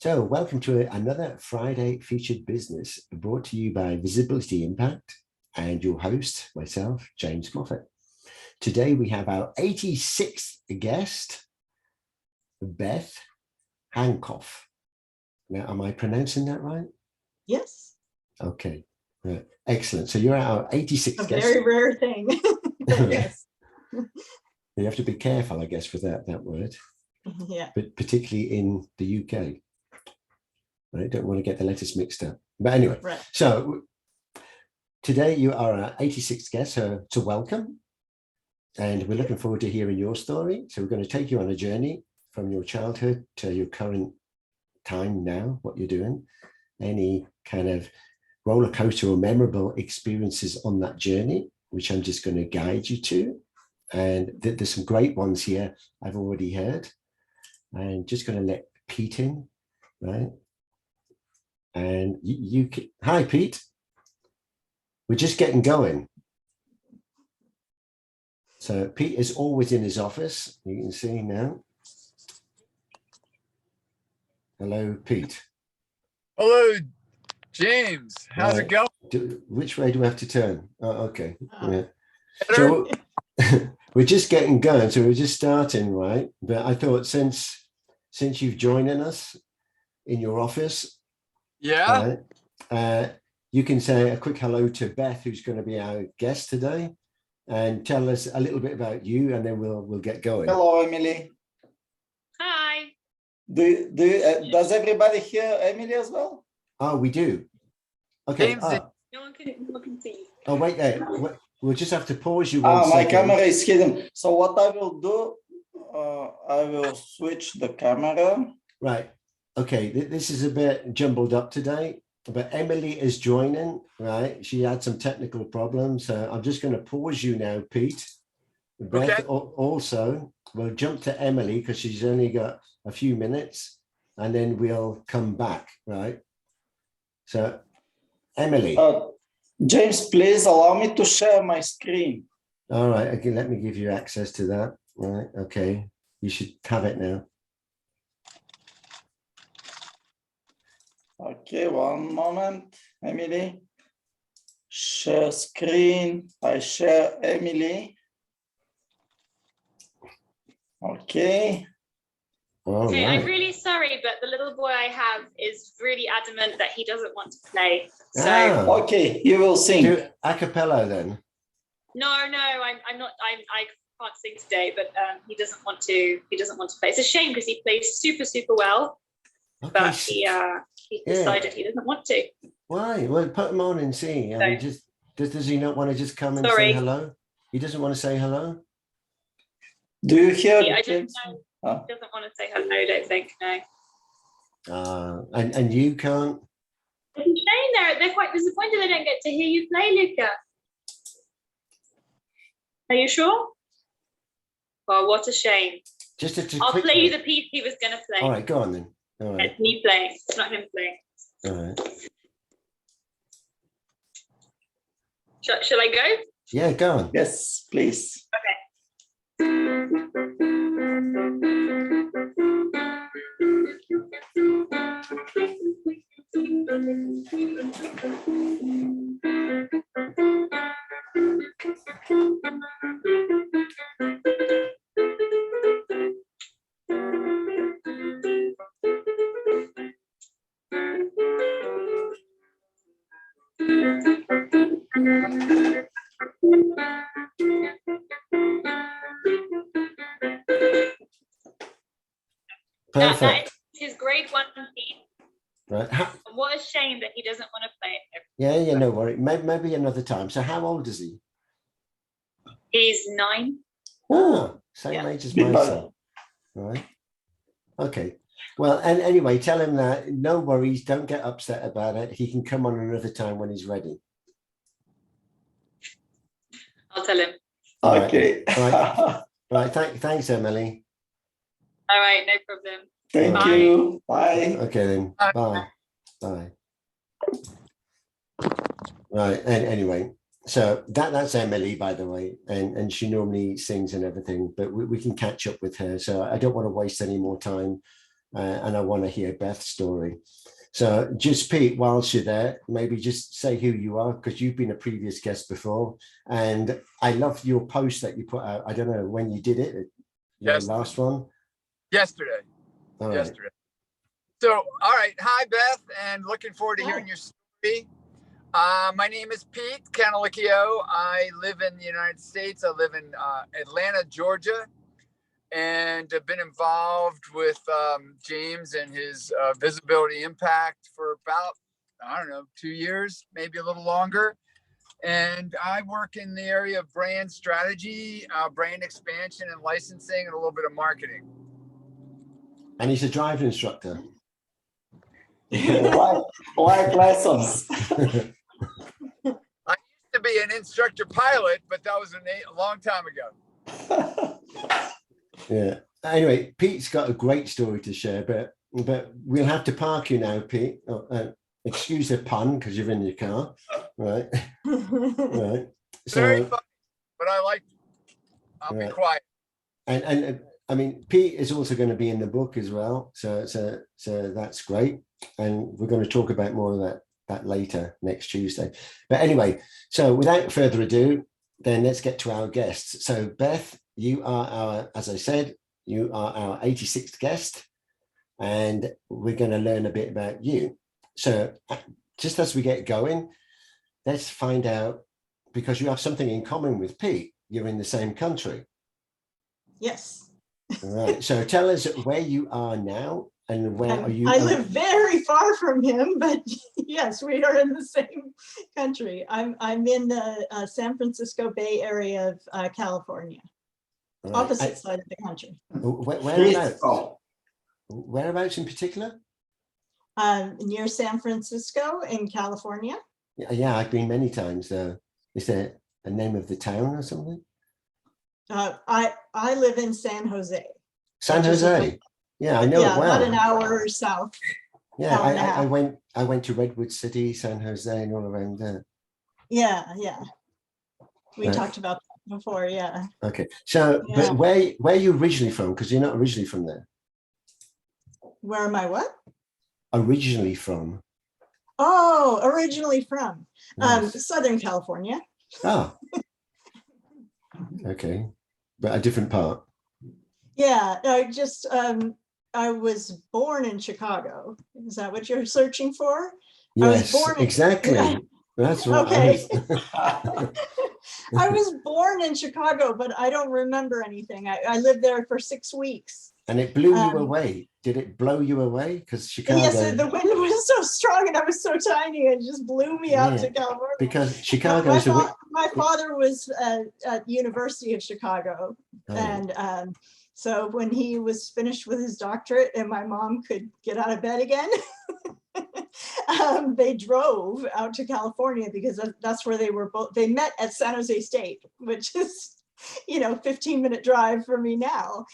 So welcome to another Friday featured business brought to you by Visibility Impact and your host, myself, James Moffat. Today we have our 86th guest, 𝗬𝗢𝗨𝗥. Now, am I pronouncing that right? Yes. Okay, right. Excellent. So you're our 86th A guest. very rare thing. Yes. You have to be careful, I guess, with that word. Yeah. But particularly in the UK. I don't want to get the letters mixed up. But anyway, Right. So today you are our 86th guest, so welcome. And we're looking forward to hearing your story. So we're going to take you on a journey from your childhood to your current time now, what you're doing, any kind of roller coaster or memorable experiences on that journey, which I'm just going to guide you to. And there's some great ones here I've already heard. I'm just going to let Pete in, right? And hi, Pete. We're just getting going. So Pete is always in his office. You can see now. Hello, Pete. Hello, James. How's it going? Which way do we have to turn? Oh, okay. Yeah. So we're just getting going. So we're just starting, right? But I thought since you've joined us in your office, yeah, you can say a quick hello to Beth, who's going to be our guest today, and tell us a little bit about you, and then we'll get going. Hello, Emily. Hi. Does everybody hear Emily as well? Oh, we do. Okay. No one can see you. Oh, wait there. We'll just have to pause you. My camera is hidden. So what I will do, I will switch the camera. Right. Okay. This is a bit jumbled up today, but Emily is joining, right? She had some technical problems. So I'm just going to pause you now, Pete. Beth, okay. Also, we'll jump to Emily because she's only got a few minutes and then we'll come back, right? So, Emily. James, please allow me to share my screen. All right. Okay, let me give you access to that. All right. Okay. You should have it now. Okay, one moment, Emily. Share screen. I share Emily. Okay. Okay, right. I'm really sorry, but the little boy I have is really adamant that he doesn't want to play. So okay, you will sing. Do a cappella then. No, I'm not. I can't sing today, but he doesn't want to. He doesn't want to play. It's a shame because he plays super well, okay. But he decided he doesn't want to. Why? Well, put him on and see. I mean, does he not want to just come and say hello? He doesn't want to say hello. Do you hear? I don't know. He doesn't want to say hello. I don't think. No. And you can't. It's a shame. They're quite disappointed they don't get to hear you play, Luca. Are you sure? Well, what a shame. I'll play you the piece he was going to play. All right, go on then. All right. It's me playing. It's not him playing. All right. Shall I go? Yeah, go on. Yes, please. Okay. Perfect. That is his grade 1 piece. Right. What a shame that he doesn't want to play it. Yeah, no worry. Maybe another time. So how old is he? He's 9. Oh, same age as my son. Right. Okay. Well, and anyway, tell him that no worries, don't get upset about it. He can come on another time when he's ready. I'll tell him. Okay. All right. Thanks, Emily. All right, no problem. Thank you. Bye. Okay then. Bye. Bye. Right. And anyway, so that's Emily, by the way, and she normally sings and everything, but we can catch up with her. So I don't want to waste any more time and I want to hear Beth's story. So just Pete, whilst you're there, maybe just say who you are, because you've been a previous guest before. And I love your post that you put out. I don't know when you did it, your last one. Yesterday. All right. Yesterday. So, all right. Hi, Beth, and looking forward to hearing your story. My name is 𝗘𝗔𝗖𝗛. I live in the United States. I live in Atlanta, Georgia, and have been involved with James and his visibility impact for about, I don't know, 2 years, maybe a little longer. And I work in the area of brand strategy, brand expansion and licensing, and a little bit of marketing. And he's a driving instructor. Like lessons. I used to be an instructor pilot, but that was a long time ago. Yeah. Anyway, Pete's got a great story to share, but we'll have to park you now, Pete. Excuse the pun, because you're in your car, right? Right. So, very funny, but I'll be quiet. And I mean, Pete is also going to be in the book as well, so that's great. And we're going to talk about more of that later next Tuesday. But anyway, so without further ado, then let's get to our guests. So Beth, you are our, as I said, you are our 86th guest, and we're going to learn a bit about you. So just as we get going, let's find out, because you have something in common with Pete. You're in the same country. Yes. All right. So tell us where you are now and where are you? I live very far from him, but yes, we are in the same country. I'm in the San Francisco Bay Area of California, right. Opposite side of the country. Whereabouts in particular? Near San Francisco in California. Yeah, I've been many times there. Is there a name of the town or something? I live in San Jose. San Jose. Yeah, I know it well. About an hour south. Yeah, I went to Redwood City, San Jose, and all around there. Yeah. We talked about that before. Yeah. Okay. So, but where are you originally from? Because you're not originally from there. Where am I? What? Originally from? Oh, originally from Yes. Southern California. Oh. Okay, but a different part. Yeah, I was born in Chicago. Is that what you're searching for? Yes, exactly. That's right. Okay. I was born in Chicago, but I don't remember anything. I lived there for 6 weeks. And it blew you away. Did it blow you away? Because Chicago. Yes, the wind was so strong and I was so tiny, it just blew me out to California. Because Chicago my father was at University of Chicago. Oh. And so when he was finished with his doctorate and my mom could get out of bed again, they drove out to California because that's where they were both. They met at San Jose State, which is 15-minute drive for me now.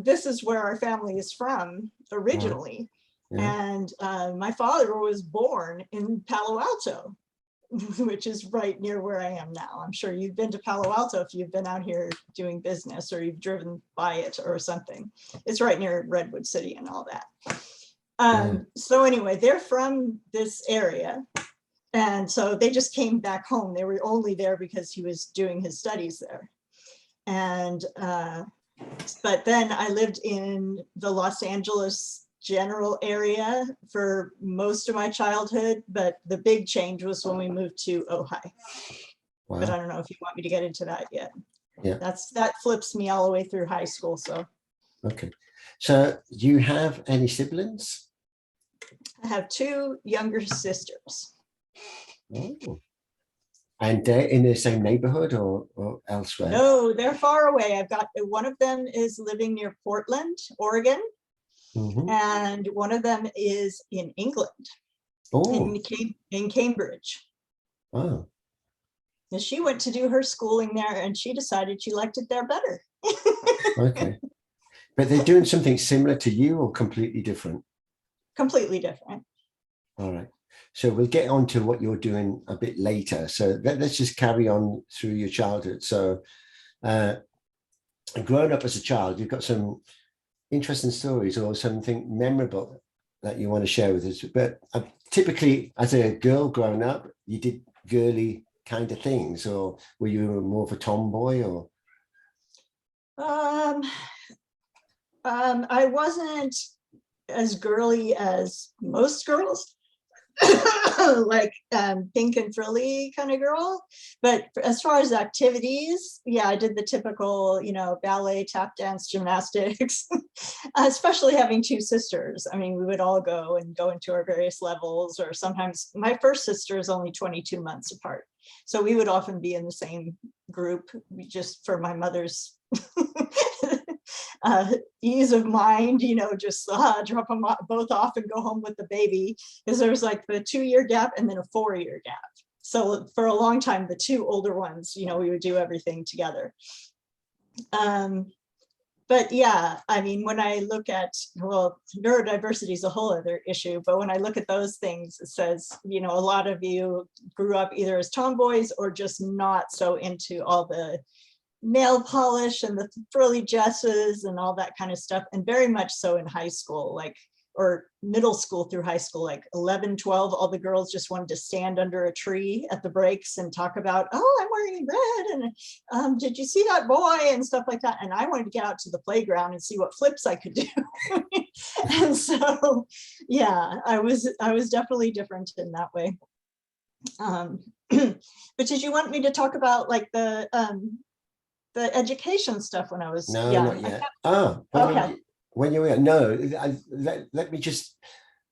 This is where our family is from originally. Yeah. And my father was born in Palo Alto, which is right near where I am now. I'm sure you've been to Palo Alto if you've been out here doing business or you've driven by it or something. It's right near Redwood City and all that. So anyway, they're from this area. And so they just came back home. They were only there because he was doing his studies there. And, but then I lived in the Los Angeles general area for most of my childhood, but the big change was when we moved to Ojai. Wow. But I don't know if you want me to get into that yet. Yeah. That flips me all the way through high school, so. Okay. So do you have any siblings? I have 2 younger sisters. Oh. And they're in the same neighborhood or elsewhere? No, they're far away. I've got one of them is living near Portland, Oregon, and one of them is in England, in Cambridge. Oh. And she went to do her schooling there, and she decided she liked it there better. Okay, but they're doing something similar to you or completely different? Completely different. All right. So we'll get on to what you're doing a bit later. So let's just carry on through your childhood. So growing up as a child, you've got some interesting stories or something memorable that you want to share with us? But typically, as a girl growing up, you did girly kind of things, or were you more of a tomboy? Or I wasn't as girly as most girls, like pink and frilly kind of girl. But as far as activities, yeah, I did the typical, you know, ballet, tap dance, gymnastics, especially having two sisters. I mean, we would all go into our various levels, or sometimes my first sister is only 22 months apart. So we would often be in the same group just for my mother's ease of mind, you know, just drop them both off and go home with the baby, because there was like the 2-year gap and then a 4-year gap. So for a long time, the two older ones, you know, we would do everything together. But yeah, I mean, when I look at, well, neurodiversity is a whole other issue, but when I look at those things, it says, you know, a lot of you grew up either as tomboys or just not so into all the nail polish and the frilly dresses and all that kind of stuff. And very much so in high school, like, or middle school through high school, like 11, 12, all the girls just wanted to stand under a tree at the breaks and talk about, oh, I'm wearing red, and did you see that boy, and stuff like that. And I wanted to get out to the playground and see what flips I could do. And so, yeah, I was definitely different in that way. But did you want me to talk about like the education stuff when I was young? Not yet. When you were no, let me just,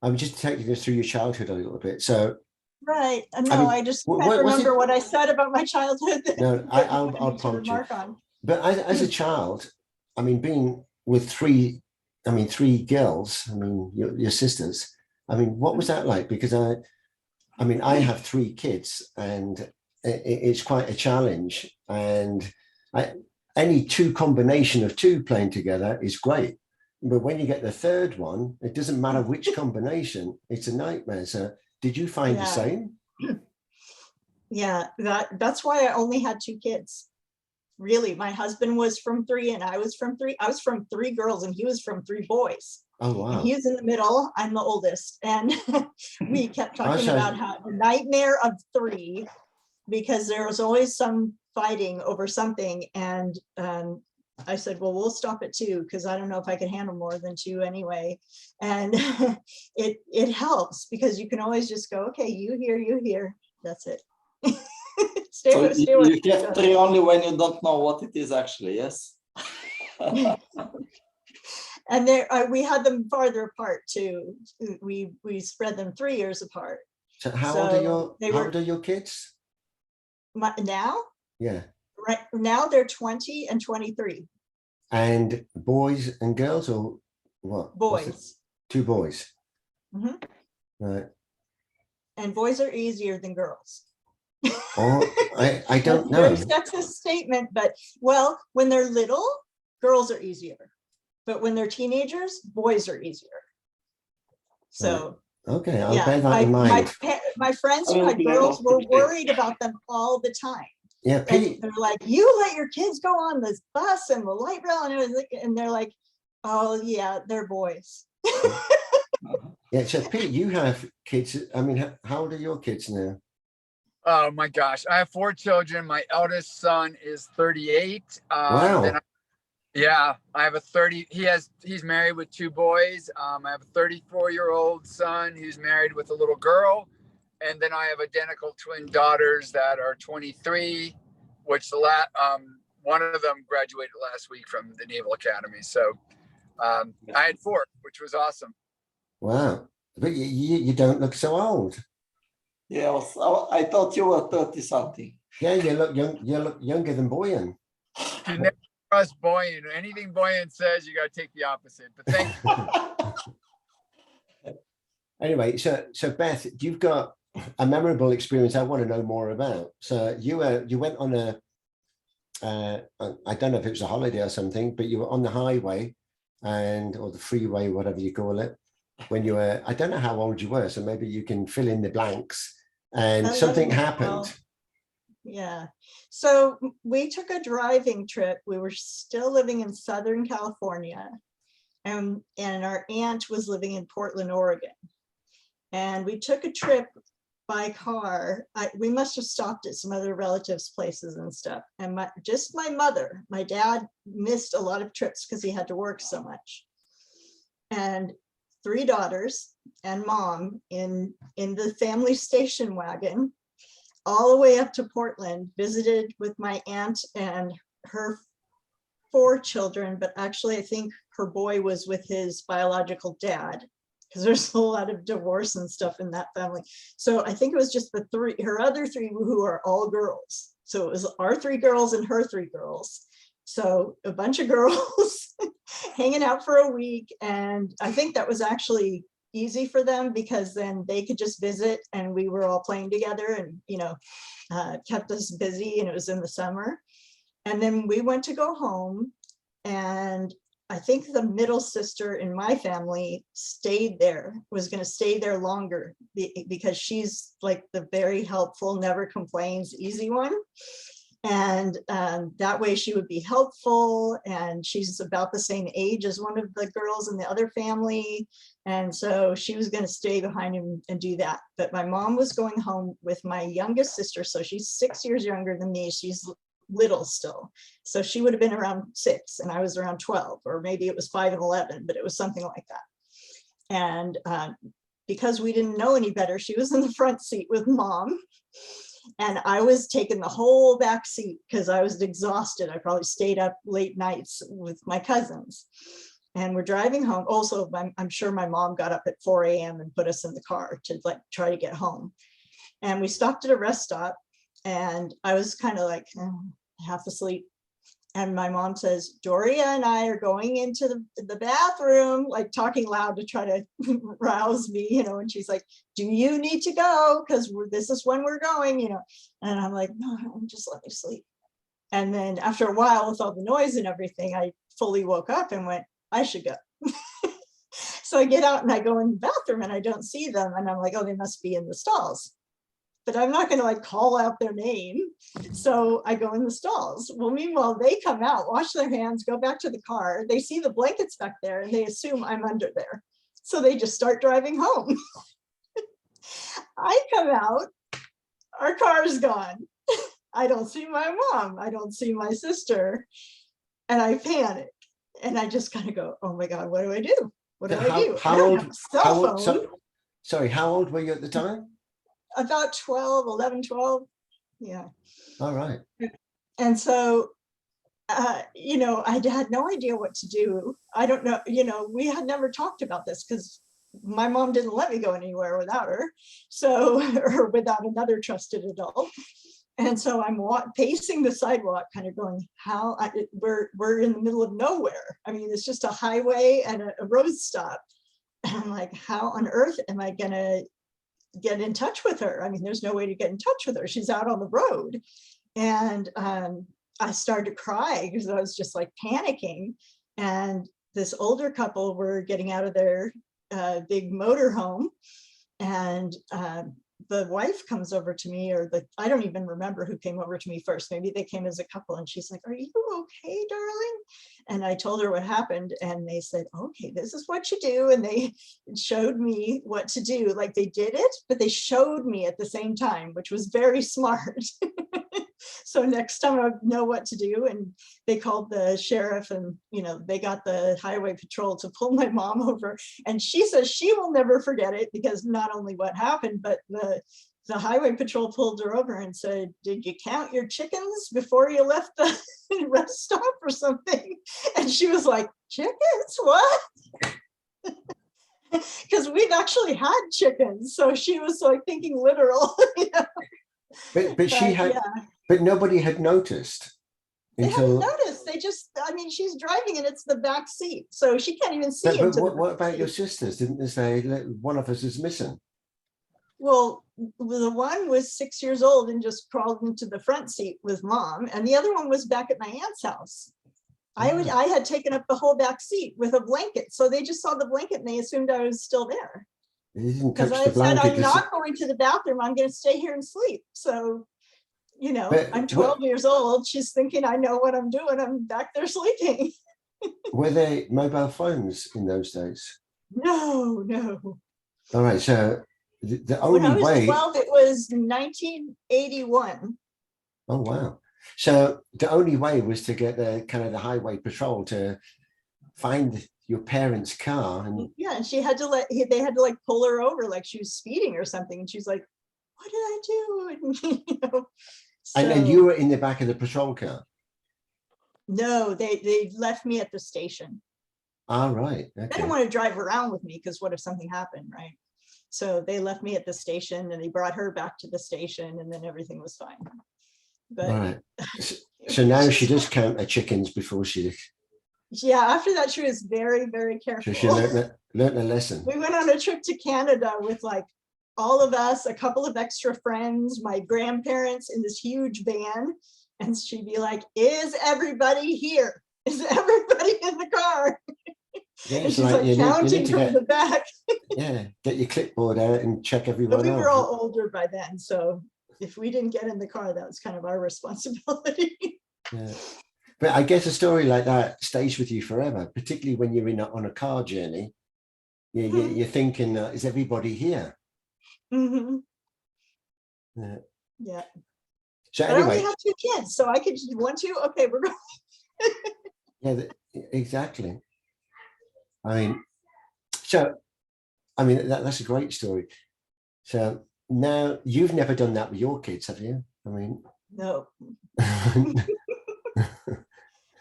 I'm just taking us through your childhood a little bit. So right, no, I just can't remember what I said about my childhood. No, I'll prompt you. But as a child, I mean, being with three girls, I mean, your sisters, I mean, what was that like? Because I mean, I have 3 kids, and it's quite a challenge, and any combination of 2 playing together is great. But when you get the 3rd one, it doesn't matter which combination, it's a nightmare. So did you find the same? Yeah, that's why I only had 2 kids. Really, my husband was from 3 and I was from 3. I was from 3 girls and he was from 3 boys. Oh, wow. And he was in the middle, I'm the oldest. And we kept talking about how the nightmare of 3, because there was always some fighting over something. And I said, well, we'll stop at 2, because I don't know if I can handle more than 2 anyway. And it helps, because you can always just go, okay, you here, that's it. So you get 3 only when you don't know what it is actually, yes? And there we had them farther apart too. We spread them 3 years apart. So how old are your kids? Now? Yeah. Right now they're 20 and 23. And boys and girls, or what? Boys. 2 boys. Mm-hmm. Right. And boys are easier than girls. Oh, I don't know. Very sexist statement, but well, when they're little, girls are easier. But when they're teenagers, boys are easier. So okay, I'll bear that in mind. My friends who had girls were worried about them all the time. Yeah, Pete. They're like, you let your kids go on this bus and the light rail and everything, and they're like, oh yeah, they're boys. Yeah, so Pete, you have kids. I mean, how old are your kids now? Oh my gosh, I have 4 children. My eldest son is 38. Wow. I have a 30. He's married with 2 boys. I have a 34-year-old son who's married with a little girl. And then I have identical twin daughters that are 23, which one of them graduated last week from the Naval Academy. So I had 4, which was awesome. Wow. But you don't look so old. Yeah, I thought you were 30 something. Yeah, you look younger than Boyan. You never trust Boyan. Anything Boyan says, you got to take the opposite. But thank you. Anyway, so Beth, you've got a memorable experience I want to know more about. So you went on I don't know if it was a holiday or something, but you were on the highway or the freeway, whatever you call it, when you were, I don't know how old you were, so maybe you can fill in the blanks, and something happened. Yeah, so we took a driving trip. We were still living in Southern California, and our aunt was living in Portland, Oregon. And we took a trip by car. We must have stopped at some other relatives' places and stuff. And just my mother, my dad missed a lot of trips because he had to work so much. And 3 daughters and mom in the family station wagon, all the way up to Portland, visited with my aunt and her 4 children, but actually I think her boy was with his biological dad, because there's a lot of divorce and stuff in that family. So I think it was just her other 3 who are all girls. So it was our 3 girls and her 3 girls. So a bunch of girls hanging out for a week. And I think that was actually easy for them, because then they could just visit and we were all playing together, and, you know, kept us busy, and it was in the summer. And then we went to go home, and I think the middle sister in my family stayed there, was going to stay there longer, because she's like the very helpful, never complains, easy one. And that way she would be helpful, and she's about the same age as one of the girls in the other family. And so she was going to stay behind him and do that. But my mom was going home with my youngest sister. So she's 6 years younger than me. She's little still. So she would have been around 6 and I was around 12, or maybe it was 5 and 11, but it was something like that. And because we didn't know any better, she was in the front seat with mom. And I was taking the whole back seat because I was exhausted. I probably stayed up late nights with my cousins. And we're driving home. Also, I'm sure my mom got up at 4 a.m. and put us in the car to like try to get home. And we stopped at a rest stop, and I was kind of like half asleep. And my mom says, Doria and I are going into the bathroom, like talking loud to try to rouse me, you know, and she's like, do you need to go? Because this is when we're going, you know. And I'm like, no, just let me sleep. And then after a while, with all the noise and everything, I fully woke up and went, I should go. So I get out and I go in the bathroom and I don't see them. And I'm like, oh, they must be in the stalls. But I'm not going to like call out their name. So I go in the stalls. Well, meanwhile, they come out, wash their hands, go back to the car. They see the blankets back there and they assume I'm under there. So they just start driving home. I come out, our car is gone. I don't see my mom. I don't see my sister. And I panic. And I just kind of go, oh my God, what do I do? What do I do? How old? Sorry, how old were you at the time? About 12, 11, 12. Yeah. All right. And so, you know, I had no idea what to do. I don't know, you know, we had never talked about this because my mom didn't let me go anywhere without her. So, or without another trusted adult. And so I'm pacing the sidewalk, kind of going, we're in the middle of nowhere. I mean, it's just a highway and a road stop. And I'm like, how on earth am I going to get in touch with her? I mean, there's no way to get in touch with her. She's out on the road. And I started to cry because I was just like panicking. And this older couple were getting out of their big motorhome. And the wife comes over to me, or I don't even remember who came over to me first. Maybe they came as a couple, and she's like, are you okay, darling? And I told her what happened, and they said, okay, this is what you do. And they showed me what to do. Like they did it, but they showed me at the same time, which was very smart. So next time I know what to do. And they called the sheriff, and, you know, they got the highway patrol to pull my mom over. And she says she will never forget it, because not only what happened, but the highway patrol pulled her over and said, did you count your chickens before you left the rest stop or something? And she was like, chickens, what? Because we'd actually had chickens. So she was like thinking literal. You know? But she had, yeah. But nobody had noticed. They haven't noticed. They just, I mean, she's driving and it's the back seat, so she can't even see. But what about your sisters? Didn't they say one of us is missing? Well, the one was 6 years old and just crawled into the front seat with mom, and the other one was back at my aunt's house. I had taken up the whole back seat with a blanket, so they just saw the blanket and they assumed I was still there. Because I said, I'm not going to the bathroom. I'm going to stay here and sleep. So, you know, I'm 12 years old. She's thinking I know what I'm doing. I'm back there sleeping. Were there mobile phones in those days? No, no. All right, so the When I only was way. 12, it was 1981. Oh wow! So the only way was to get the kind of the highway patrol to find your parents' car, and Yeah, and she had to they had to like pull her over like she was speeding or something, and she's like, "What did I do?" And, and you were in the back of the patrol car. No, they left me at the station. All right. Okay. They didn't want to drive around with me because what if something happened, right? So they left me at the station, and they brought her back to the station, and then everything was fine. But all right. So now she does count her chickens before she. Yeah, after that she was very, very careful. So she learned a lesson. We went on a trip to Canada with like all of us, a couple of extra friends, my grandparents in this huge van, and she'd be like, "Is everybody here? Is everybody in the car?" Yeah, and she's like like counting from the back. Yeah, get your clipboard out and check everyone. But we off. were all older by then, so if we didn't get in the car, that was kind of our responsibility. Yeah. But I guess a story like that stays with you forever, particularly when you're on a car journey. You're thinking, is everybody here? Mm-hmm. Yeah. Yeah. So but anyway, I only have 2 kids, so I could just 1, 2. Okay, we're going. Yeah, exactly. I mean, so I mean that's a great story. So now you've never done that with your kids, have you? I mean, No.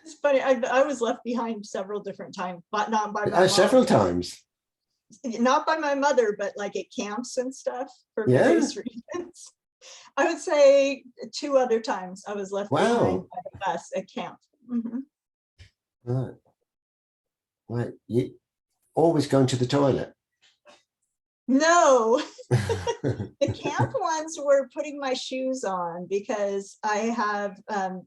It's funny. I was left behind several different times, but not by my mom. Several times. Not by my mother, but like at camps and stuff for various reasons. I would say 2 other times I was left behind by the bus at camp. Mm-hmm. Right. Right. You always going to the toilet? No. The camp ones were putting my shoes on because I have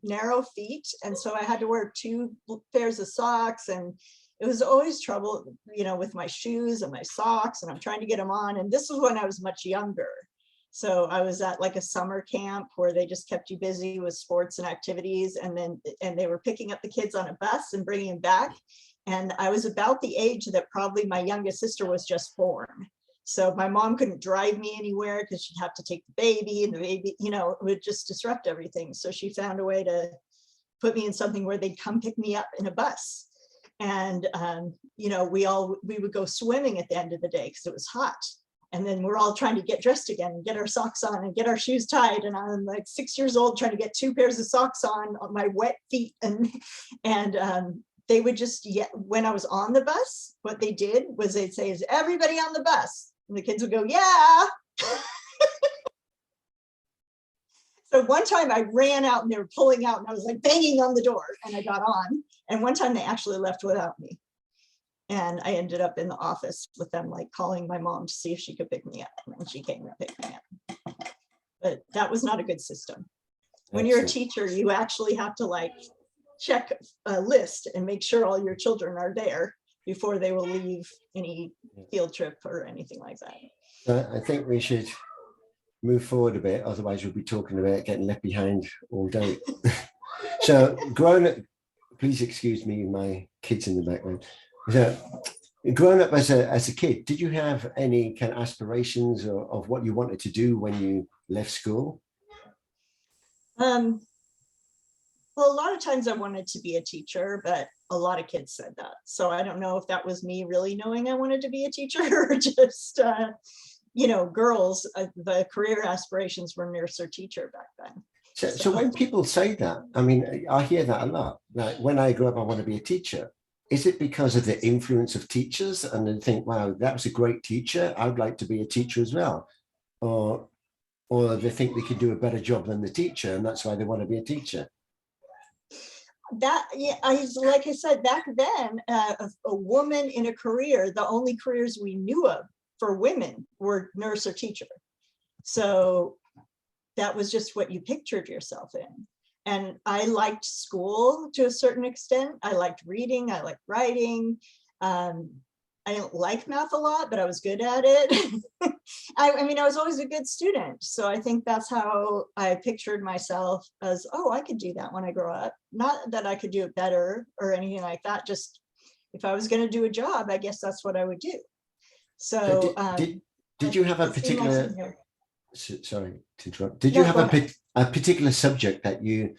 narrow feet, and so I had to wear 2 pairs of socks, and it was always trouble, with my shoes and my socks, and I'm trying to get them on. And this was when I was much younger. So I was at like a summer camp where they just kept you busy with sports and activities, and they were picking up the kids on a bus and bringing them back. And I was about the age that probably my youngest sister was just born. So my mom couldn't drive me anywhere because she'd have to take the baby, and the baby, it would just disrupt everything. So she found a way to put me in something where they'd come pick me up in a bus. And, we would go swimming at the end of the day because it was hot. And then we're all trying to get dressed again and get our socks on and get our shoes tied. And I'm like 6 years old trying to get 2 pairs of socks on my wet feet. And they would just, when I was on the bus, what they did was they'd say, "Is everybody on the bus?" And the kids would go, "Yeah." So one time I ran out and they were pulling out, and I was like banging on the door, and I got on. And one time they actually left without me. And I ended up in the office with them, like calling my mom to see if she could pick me up. And she came and picked me up. But that was not a good system. When you're a teacher, you actually have to like check a list and make sure all your children are there before they will leave any field trip or anything like that. I think we should move forward a bit, otherwise we'll be talking about getting left behind all day. So growing up, please excuse me, my kids in the background. So growing up as a kid, did you have any kind of aspirations of what you wanted to do when you left school? Well, a lot of times I wanted to be a teacher, but a lot of kids said that. So I don't know if that was me really knowing I wanted to be a teacher or just, girls, the career aspirations were nurse or teacher back then. So when people say that, I mean, I hear that a lot. Like when I grow up, I want to be a teacher. Is it because of the influence of teachers and they think, wow, that was a great teacher, I'd like to be a teacher as well? Or they think they could do a better job than the teacher and that's why they want to be a teacher? Like I said, back then, a woman in a career, the only careers we knew of for women were nurse or teacher. So that was just what you pictured yourself in. And I liked school to a certain extent. I liked reading, I liked writing. I I didn't like math a lot, but I was good at it. I mean, I was always a good student. So I think that's how I pictured myself as, oh, I could do that when I grow up. Not that I could do it better or anything like that. Just if I was going to do a job, I guess that's what I would do. So did you have a particular, sorry to interrupt, did you have a particular subject that you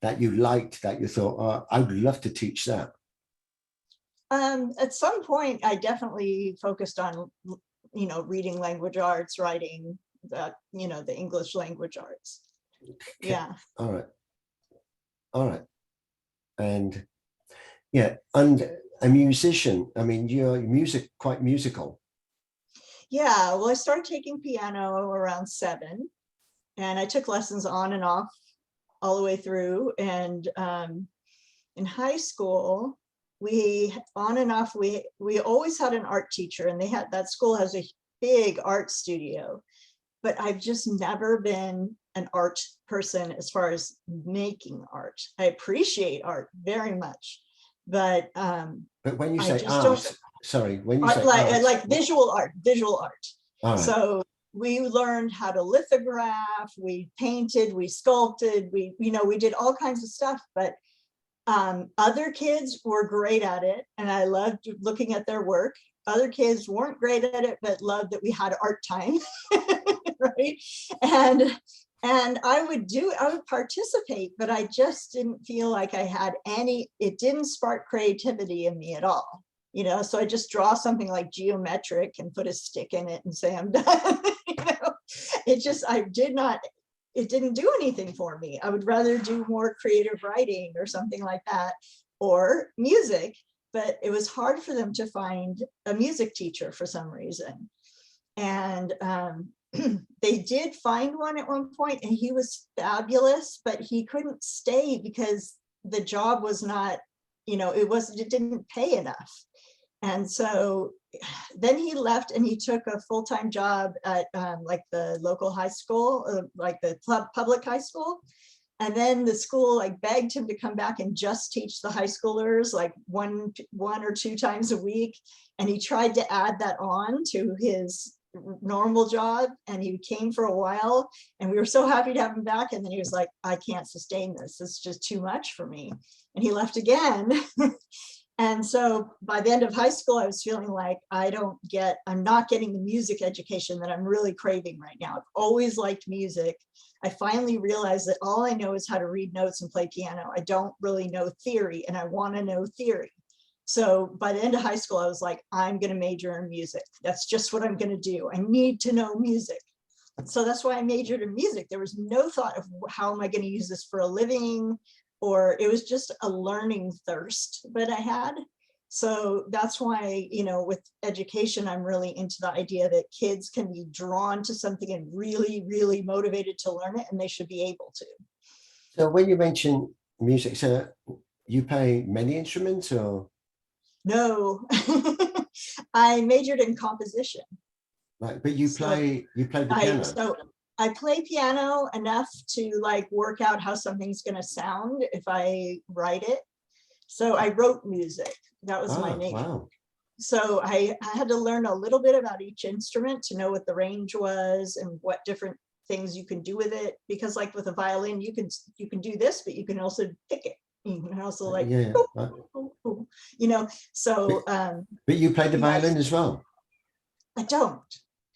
liked, that you thought, oh, I would love to teach that? At some point, I definitely focused on, you know, reading language arts, writing, that, you know, the English language arts. Okay. Yeah. All right. And yeah, and a musician, I mean, you're quite musical. Yeah, well, I started taking piano around 7, and I took lessons on and off all the way through. And in high school, we always had an art teacher, and that school has a big art studio, but I've just never been an art person as far as making art. I appreciate art very much, but when you say art, sorry, when you say art, like visual art. Right. So we learned how to lithograph, we painted, we sculpted, we did all kinds of stuff, but other kids were great at it, and I loved looking at their work. Other kids weren't great at it, but loved that we had art time, right? And I would participate, but I just didn't feel like I had it didn't spark creativity in me at all, you know? So I just draw something like geometric and put a stick in it and say I'm done. You know, it didn't do anything for me. I would rather do more creative writing or something like that, or music, but it was hard for them to find a music teacher for some reason. And they did find one at one point, and he was fabulous, but he couldn't stay because the job was not, you know, it didn't pay enough. And so then he left and he took a full-time job at like the local high school, like the public high school. And then the school like begged him to come back and just teach the high schoolers like one or 2 times a week. And he tried to add that on to his normal job, and he came for a while, and we were so happy to have him back. And then he was like, I can't sustain this. It's just too much for me. And he left again. And so by the end of high school, I was feeling like I'm not getting the music education that I'm really craving right now. I've always liked music. I finally realized that all I know is how to read notes and play piano. I don't really know theory, and I want to know theory. So by the end of high school, I was like, I'm going to major in music. That's just what I'm going to do. I need to know music. So that's why I majored in music. There was no thought of how am I going to use this for a living, or it was just a learning thirst that I had. So that's why, you know, with education, I'm really into the idea that kids can be drawn to something and really, really motivated to learn it, and they should be able to. So when you mention music, so you play many instruments or? No, I majored in composition. Right, but you play the piano. So I play piano enough to like work out how something's going to sound if I write it. So I wrote music. That was my major. Wow. So I had to learn a little bit about each instrument to know what the range was and what different things you can do with it. Because like with a violin, you can do this, but you can also pick it. You can also like, you know, so. But you played the violin as well? I don't.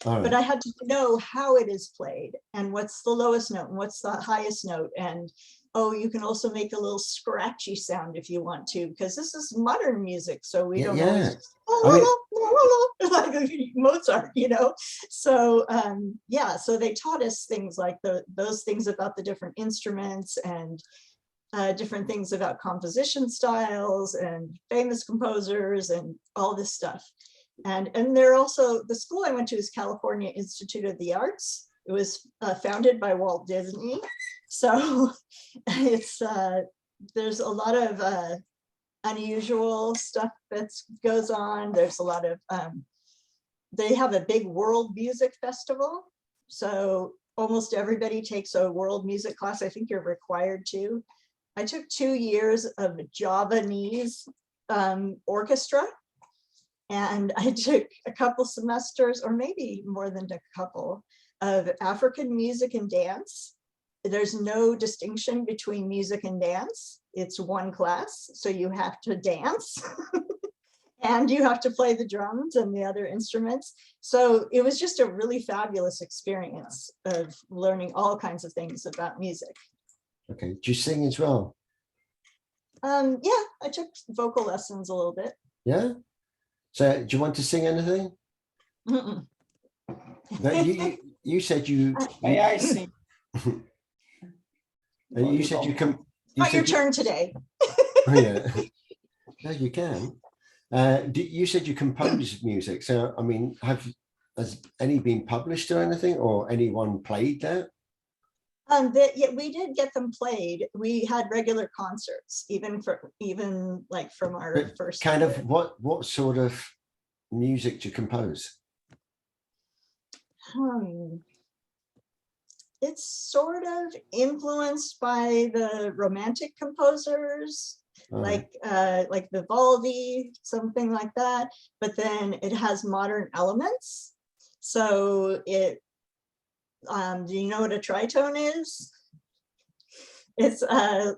Right. But I had to know how it is played and what's the lowest note and what's the highest note. And, oh, you can also make a little scratchy sound if you want to, because this is modern music. So we don't always, like Mozart, you know? So, yeah, so they taught us things like those things about the different instruments and different things about composition styles and famous composers and all this stuff. And they're also, the school I went to is California Institute of the Arts. It was founded by Walt Disney. So it's, there's a lot of unusual stuff that goes on. There's a lot of, they have a big world music festival. So almost everybody takes a world music class. I think you're required to. I took 2 years of 𝗤𝗢𝗨𝗥 orchestra. And I took a couple semesters, or maybe more than a couple, of African music and dance. There's no distinction between music and dance. It's one class, so you have to dance and you have to play the drums and the other instruments. So it was just a really fabulous experience of learning all kinds of things about music. Okay, do you sing as well? Yeah, I took vocal lessons a little bit. Yeah? So do you want to sing anything? Mm-mm. No, you said you... May I sing? You said you come... Not your turn today. Oh, yeah. No, you can. You said you compose music. So, I mean, has any been published or anything, or anyone played that? Yeah, we did get them played. We had regular concerts, even like from our But first kind year. of what sort of music do you compose? It's sort of influenced by the romantic composers, like Vivaldi, something like that. But then it has modern elements. So it, do you know what a tritone is? It's an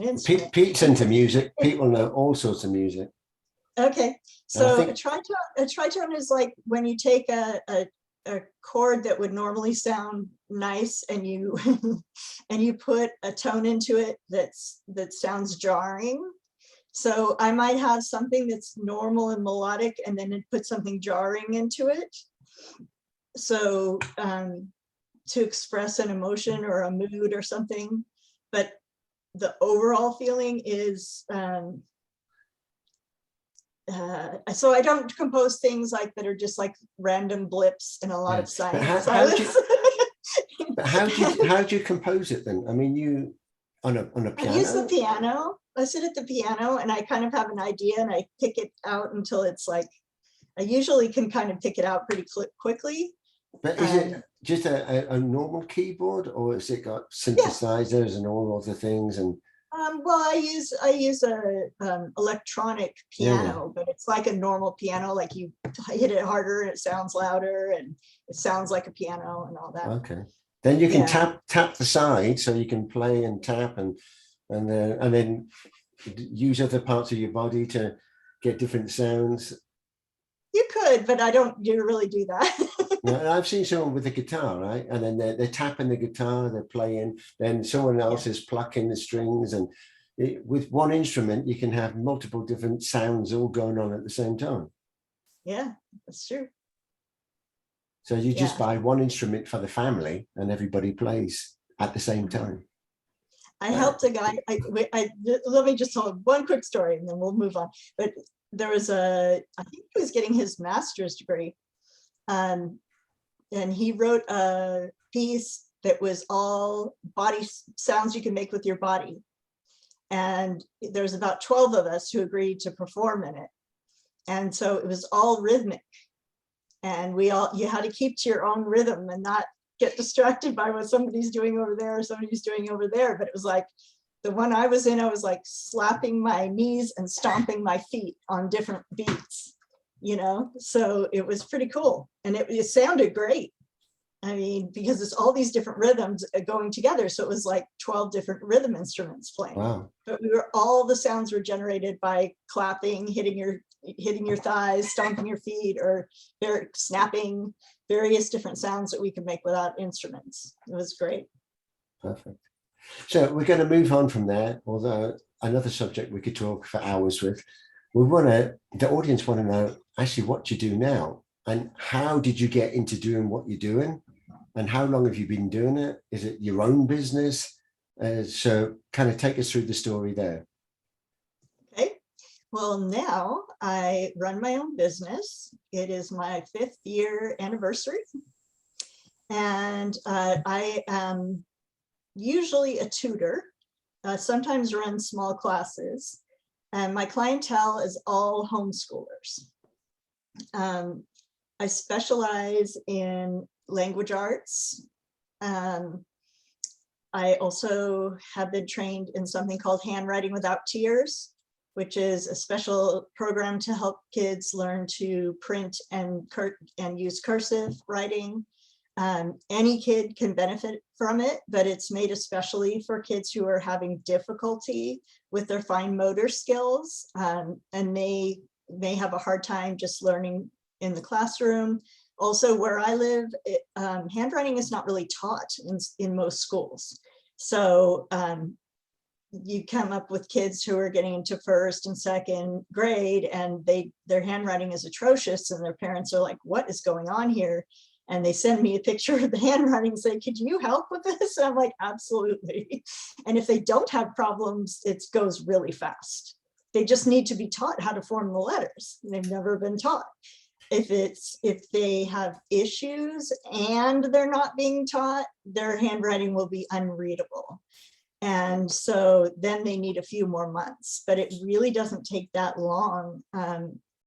instrument. Pete's into music. Pete will know all sorts of music. Okay, so a tritone is like when you take a chord that would normally sound nice and you and you put a tone into it that sounds jarring. So I might have something that's normal and melodic and then put something jarring into it. So to express an emotion or a mood or something, but the overall feeling is so I don't compose things like that are just like random blips in a lot of science. How do you compose it then? I mean, you on a piano? I use the piano. I sit at the piano and I kind of have an idea and I pick it out until it's like, I usually can kind of pick it out pretty quickly. But is it just a normal keyboard, or has it got synthesizers and all other things? And well, I use a electronic piano, but it's like a normal piano. Like you hit it harder and it sounds louder and it sounds like a piano and all that. Okay, then you can tap the side, so you can play and tap and then use other parts of your body to get different sounds. You could, but I don't really do that. Yeah, I've seen someone with a guitar, right? And then they're tapping the guitar, they're playing, then someone else is plucking the strings. And with one instrument, you can have multiple different sounds all going on at the same time. Yeah, that's true. So you just buy one instrument for the family and everybody plays at the same time. I helped a guy, let me just tell one quick story and then we'll move on. But there was I think he was getting his master's degree. And he wrote a piece that was all body sounds you can make with your body. And there's about 12 of us who agreed to perform in it. And so it was all rhythmic. And you had to keep to your own rhythm and not get distracted by what somebody's doing over there or somebody's doing over there. But it was like, the one I was in, I was like slapping my knees and stomping my feet on different beats. You know, so it was pretty cool and it sounded great. I mean, because it's all these different rhythms going together. So it was like 12 different rhythm instruments playing. Wow. But all the sounds were generated by clapping, hitting your thighs, stomping your feet, or snapping, various different sounds that we could make without instruments. It was great. Perfect. So we're going to move on from there, although another subject we could talk for hours with. The audience want to know actually what you do now and how did you get into doing what you're doing and how long have you been doing it? Is it your own business? So kind of take us through the story there. Okay, well now I run my own business. It is my 5th year anniversary and I am usually a tutor, sometimes run small classes. And my clientele is all homeschoolers. I specialize in language arts. I also have been trained in something called handwriting without tears, which is a special program to help kids learn to print and use cursive writing. Any kid can benefit from it, but it's made especially for kids who are having difficulty with their fine motor skills, and may have a hard time just learning in the classroom. Also, where I live, handwriting is not really taught in most schools. So you come up with kids who are getting into first and second grade, and their handwriting is atrocious, and their parents are like, what is going on here? And they send me a picture of the handwriting and say, could you help with this? And I'm like, absolutely. And if they don't have problems, it goes really fast. They just need to be taught how to form the letters. They've never been taught. If they have issues and they're not being taught, their handwriting will be unreadable. And so then they need a few more months, but it really doesn't take that long.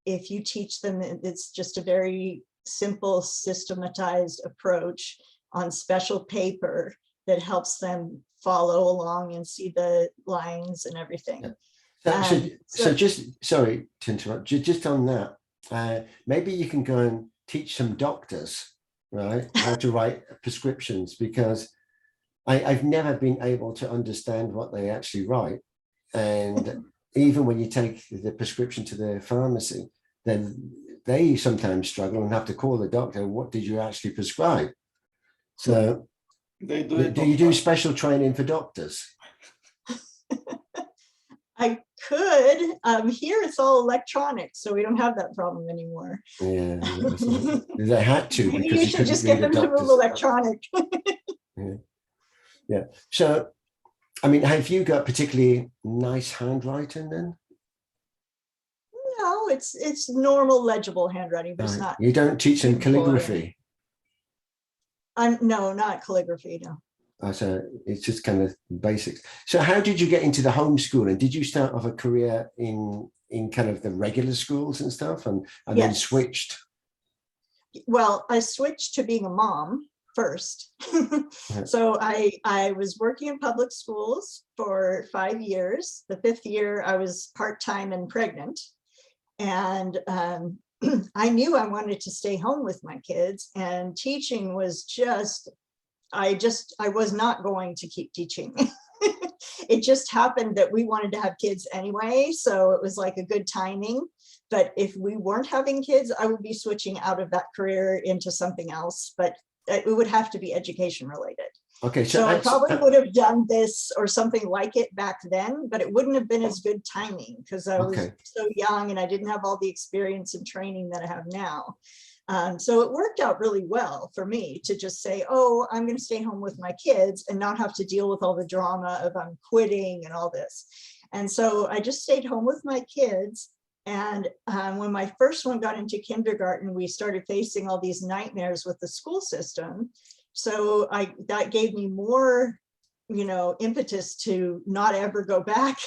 If you teach them, it's just a very simple systematized approach on special paper that helps them follow along and see the lines and everything. So just, sorry to interrupt, just on that, maybe you can go and teach some doctors, right, how to write prescriptions, because I've never been able to understand what they actually write. And even when you take the prescription to the pharmacy, then they sometimes struggle and have to call the doctor, what did you actually prescribe? So They do it. do you do special training for doctors? I could. Here it's all electronic, so we don't have that problem anymore. Yeah, they had to. Maybe because you should just get them to move electronic. Yeah. So, I mean, have you got particularly nice handwriting then? No, it's normal legible handwriting, but it's not. You don't teach them calligraphy? No, not calligraphy, no. So it's just kind of basics. So how did you get into the homeschooling? Did you start off a career in kind of the regular schools and stuff, and Yes. then switched? Well, I switched to being a mom first. So I was working in public schools for 5 years. The 5th year I was part-time and pregnant. And I knew I wanted to stay home with my kids, and teaching was just, I was not going to keep teaching. It just happened that we wanted to have kids anyway, so it was like a good timing. But if we weren't having kids, I would be switching out of that career into something else, but it would have to be education related. Okay, So I probably would have done this or something like it back then, but it wouldn't have been as good timing because I was so young and I didn't have all the experience and training that I have now. So it worked out really well for me to just say, oh, I'm going to stay home with my kids and not have to deal with all the drama of I'm quitting and all this. And so I just stayed home with my kids. And when my first one got into kindergarten, we started facing all these nightmares with the school system. So that gave me more, impetus to not ever go back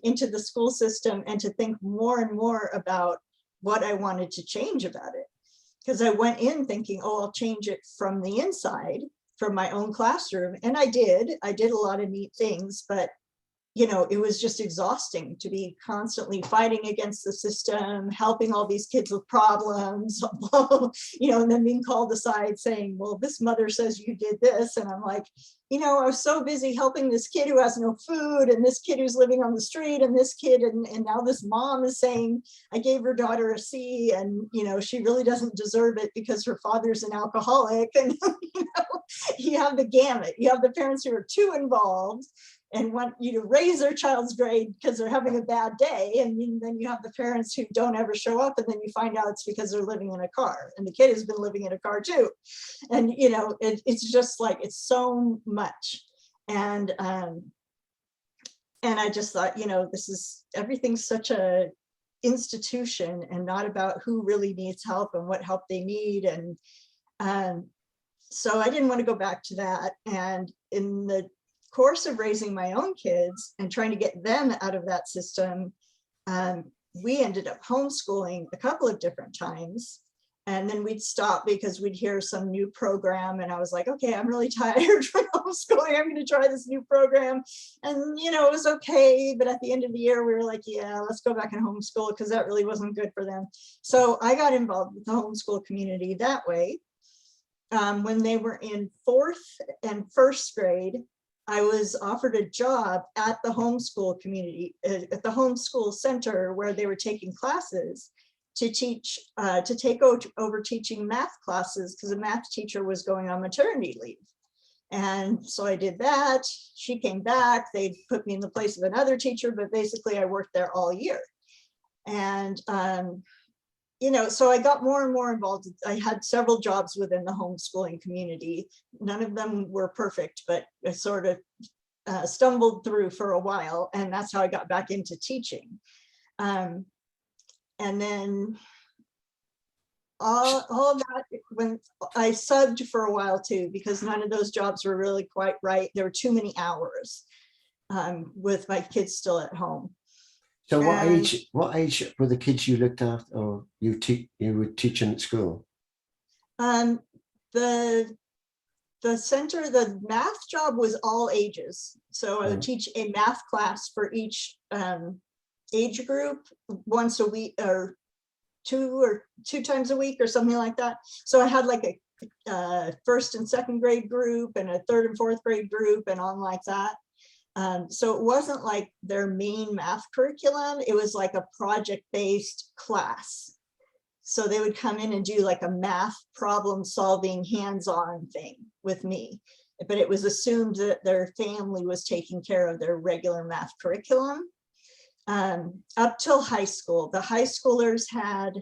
into the school system and to think more and more about what I wanted to change about it. Because I went in thinking, oh, I'll change it from the inside, from my own classroom. And I did a lot of neat things, but it was just exhausting to be constantly fighting against the system, helping all these kids with problems, and then being called aside saying, well, this mother says you did this. And I'm like, I was so busy helping this kid who has no food, and this kid who's living on the street, and this kid, and now this mom is saying, I gave her daughter a C, and, she really doesn't deserve it because her father's an alcoholic. And, you have the gamut. You have the parents who are too involved and want you to raise their child's grade because they're having a bad day. And then you have the parents who don't ever show up, and then you find out it's because they're living in a car, and the kid has been living in a car too. And, it's just like, it's so much. And I just thought, everything's such a institution and not about who really needs help and what help they need. And so I didn't want to go back to that. And in the course of raising my own kids and trying to get them out of that system, we ended up homeschooling a couple of different times. And then we'd stop because we'd hear some new program. And I was like, okay, I'm really tired from homeschooling. I'm going to try this new program. And, you know, it was okay. But at the end of the year, we were like, yeah, let's go back and homeschool because that really wasn't good for them. So I got involved with the homeschool community that way. When they were in 4th and 1st grade, I was offered a job at the homeschool community, at the homeschool center where they were taking classes to teach, to take over teaching math classes because the math teacher was going on maternity leave. And so I did that. She came back, they put me in the place of another teacher, but basically I worked there all year. And, you know, so I got more and more involved. I had several jobs within the homeschooling community. None of them were perfect, but I sort of stumbled through for a while. And that's how I got back into teaching. And then all of that, when I subbed for a while too, because none of those jobs were really quite right. There were too many hours with my kids still at home. So what age were the kids you looked after or you were teaching at school? The center, the math job was all ages. So I would teach a math class for each age group once a week or two times a week or something like that. So I had like a 1st and 2nd grade group and a 3rd and 4th grade group and on like that. So it wasn't like their main math curriculum. It was like a project-based class. So they would come in and do like a math problem solving hands-on thing with me. But it was assumed that their family was taking care of their regular math curriculum. Up till high school, the high schoolers had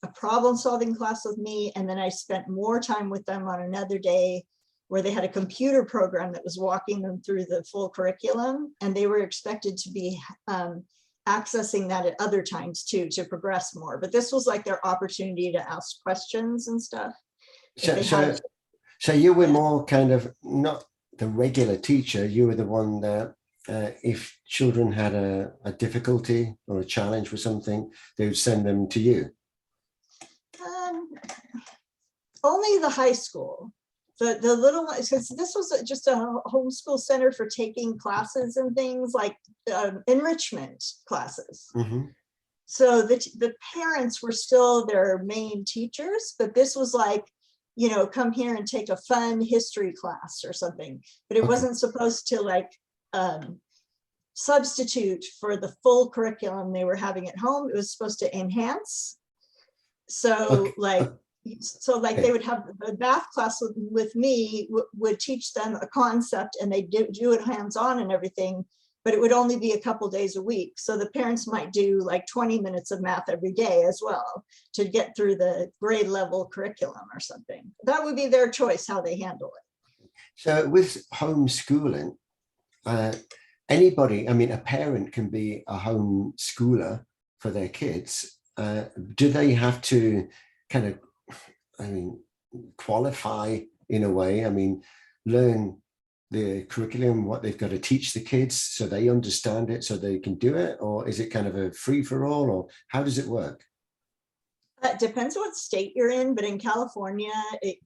a problem solving class with me. And then I spent more time with them on another day where they had a computer program that was walking them through the full curriculum. And they were expected to be accessing that at other times too, to progress more. But this was like their opportunity to ask questions and stuff. So you were more kind of not the regular teacher, you were the one that if children had a difficulty or a challenge with something, they would send them to you? Only the high school. The little ones, because this was just a homeschool center for taking classes and things like enrichment classes. Mm-hmm. So the parents were still their main teachers, but this was like, you know, come here and take a fun history class or something. But it wasn't supposed to like substitute for the full curriculum they were having at home. It was supposed to enhance. So they would have the math class with me would teach them a concept and they do it hands-on and everything, but it would only be a couple days a week. So the parents might do like 20 minutes of math every day as well to get through the grade level curriculum or something. That would be their choice how they handle it. So with homeschooling, anybody, I mean, a parent can be a homeschooler for their kids. Do they have to kind of, qualify in a way? I mean, learn the curriculum, what they've got to teach the kids so they understand it so they can do it? Or is it kind of a free for all, or how does it work? It depends what state you're in, but in California,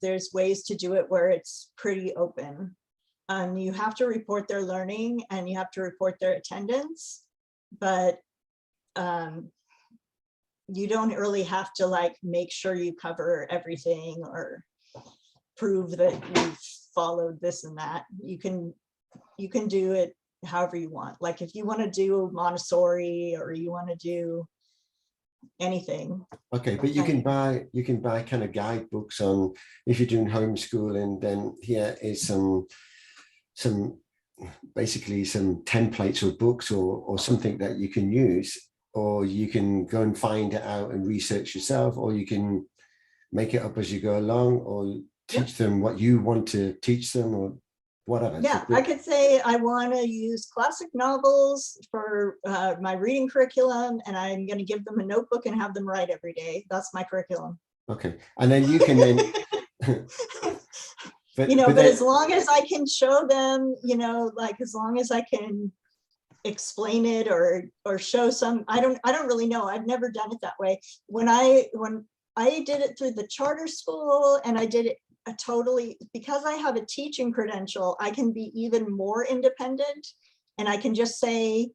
there's ways to do it where it's pretty open. You have to report their learning and you have to report their attendance, but you don't really have to like make sure you cover everything or prove that you've followed this and that. You can do it however you want. Like if you want to do Montessori or you want to do anything. Okay, but you can buy kind of guidebooks on, if you're doing homeschooling, then here is some basically some templates or books or something that you can use, or you can go and find it out and research yourself, or you can make it up as you go along, or teach them what you want to teach them, or whatever. Yeah, I could say I want to use classic novels for my reading curriculum, and I'm going to give them a notebook and have them write every day. That's my curriculum. Okay, and then you can then but as long as I can show them, like as long as I can explain it or show some, I don't really know. I've never done it that way. When I did it through the charter school and I did it a totally, because I have a teaching credential, I can be even more independent. And I can just say,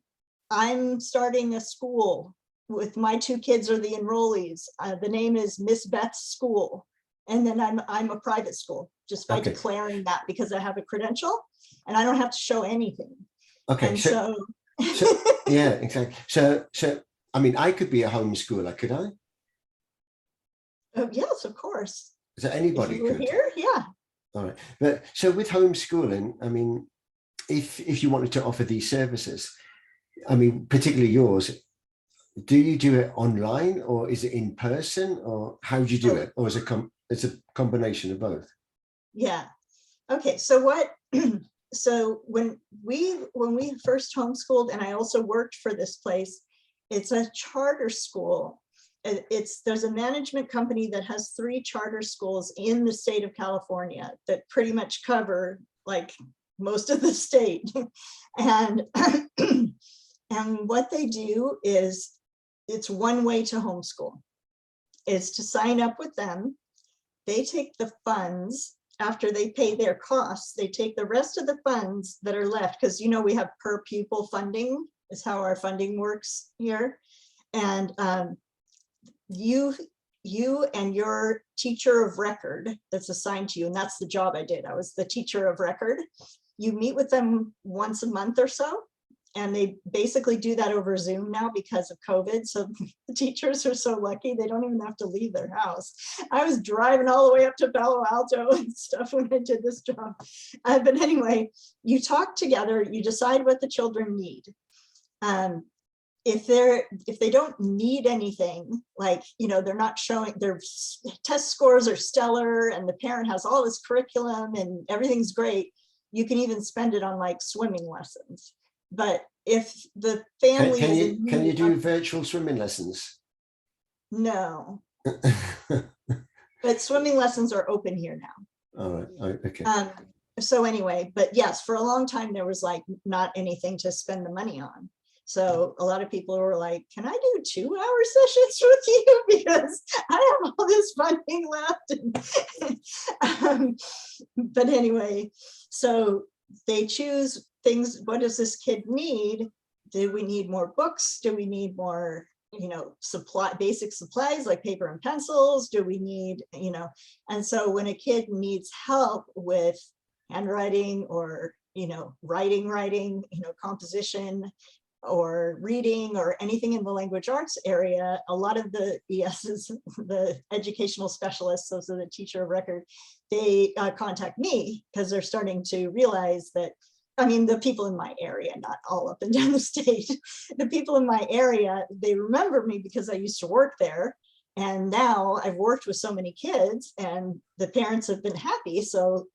I'm starting a school with my 2 kids are the enrollees. The name is Miss Beth's School. And then I'm a private school just by declaring that, because I have a credential and I don't have to show anything. Okay. And so yeah, exactly. So I mean, I could be a homeschooler, could I? Yes, of course. So anybody could. Here, yeah. All right. But so with homeschooling, I mean, if you wanted to offer these services, I mean, particularly yours, do you do it online or is it in person, or how do you do it? Or is it's a combination of both? Yeah. Okay. So what? So when we first homeschooled, and I also worked for this place, it's a charter school. There's a management company that has 3 charter schools in the state of California that pretty much cover like most of the state. And and what they do is, it's one way to homeschool, is to sign up with them. They take the funds after they pay their costs. They take the rest of the funds that are left, because you know we have per pupil funding is how our funding works here. And you and your teacher of record that's assigned to you, and that's the job I did. I was the teacher of record. You meet with them once a month or so, and they basically do that over Zoom now because of COVID. So the teachers are so lucky, they don't even have to leave their house. I was driving all the way up to Palo Alto and stuff when I did this job. But anyway, you talk together, you decide what the children need. If they don't need anything, like, you know, they're not showing, their test scores are stellar and the parent has all this curriculum and everything's great, you can even spend it on like swimming lessons. But if the family can you do virtual swimming lessons? No. But swimming lessons are open here now. All right. Okay. So anyway, but yes, for a long time there was like not anything to spend the money on. So a lot of people were like, can I do 2-hour sessions with you? Because I have all this funding left. But anyway, so they choose things. What does this kid need? Do we need more books? Do we need more, you know, basic supplies like paper and pencils? Do we need, you know, and so when a kid needs help with handwriting or, you know, writing, you know, composition, or reading, or anything in the language arts area, a lot of the ESs, the educational specialists, those are the teacher of record, they contact me because they're starting to realize that, I mean, the people in my area, not all up and down the state, the people in my area, they remember me because I used to work there. And now I've worked with so many kids and the parents have been happy. So,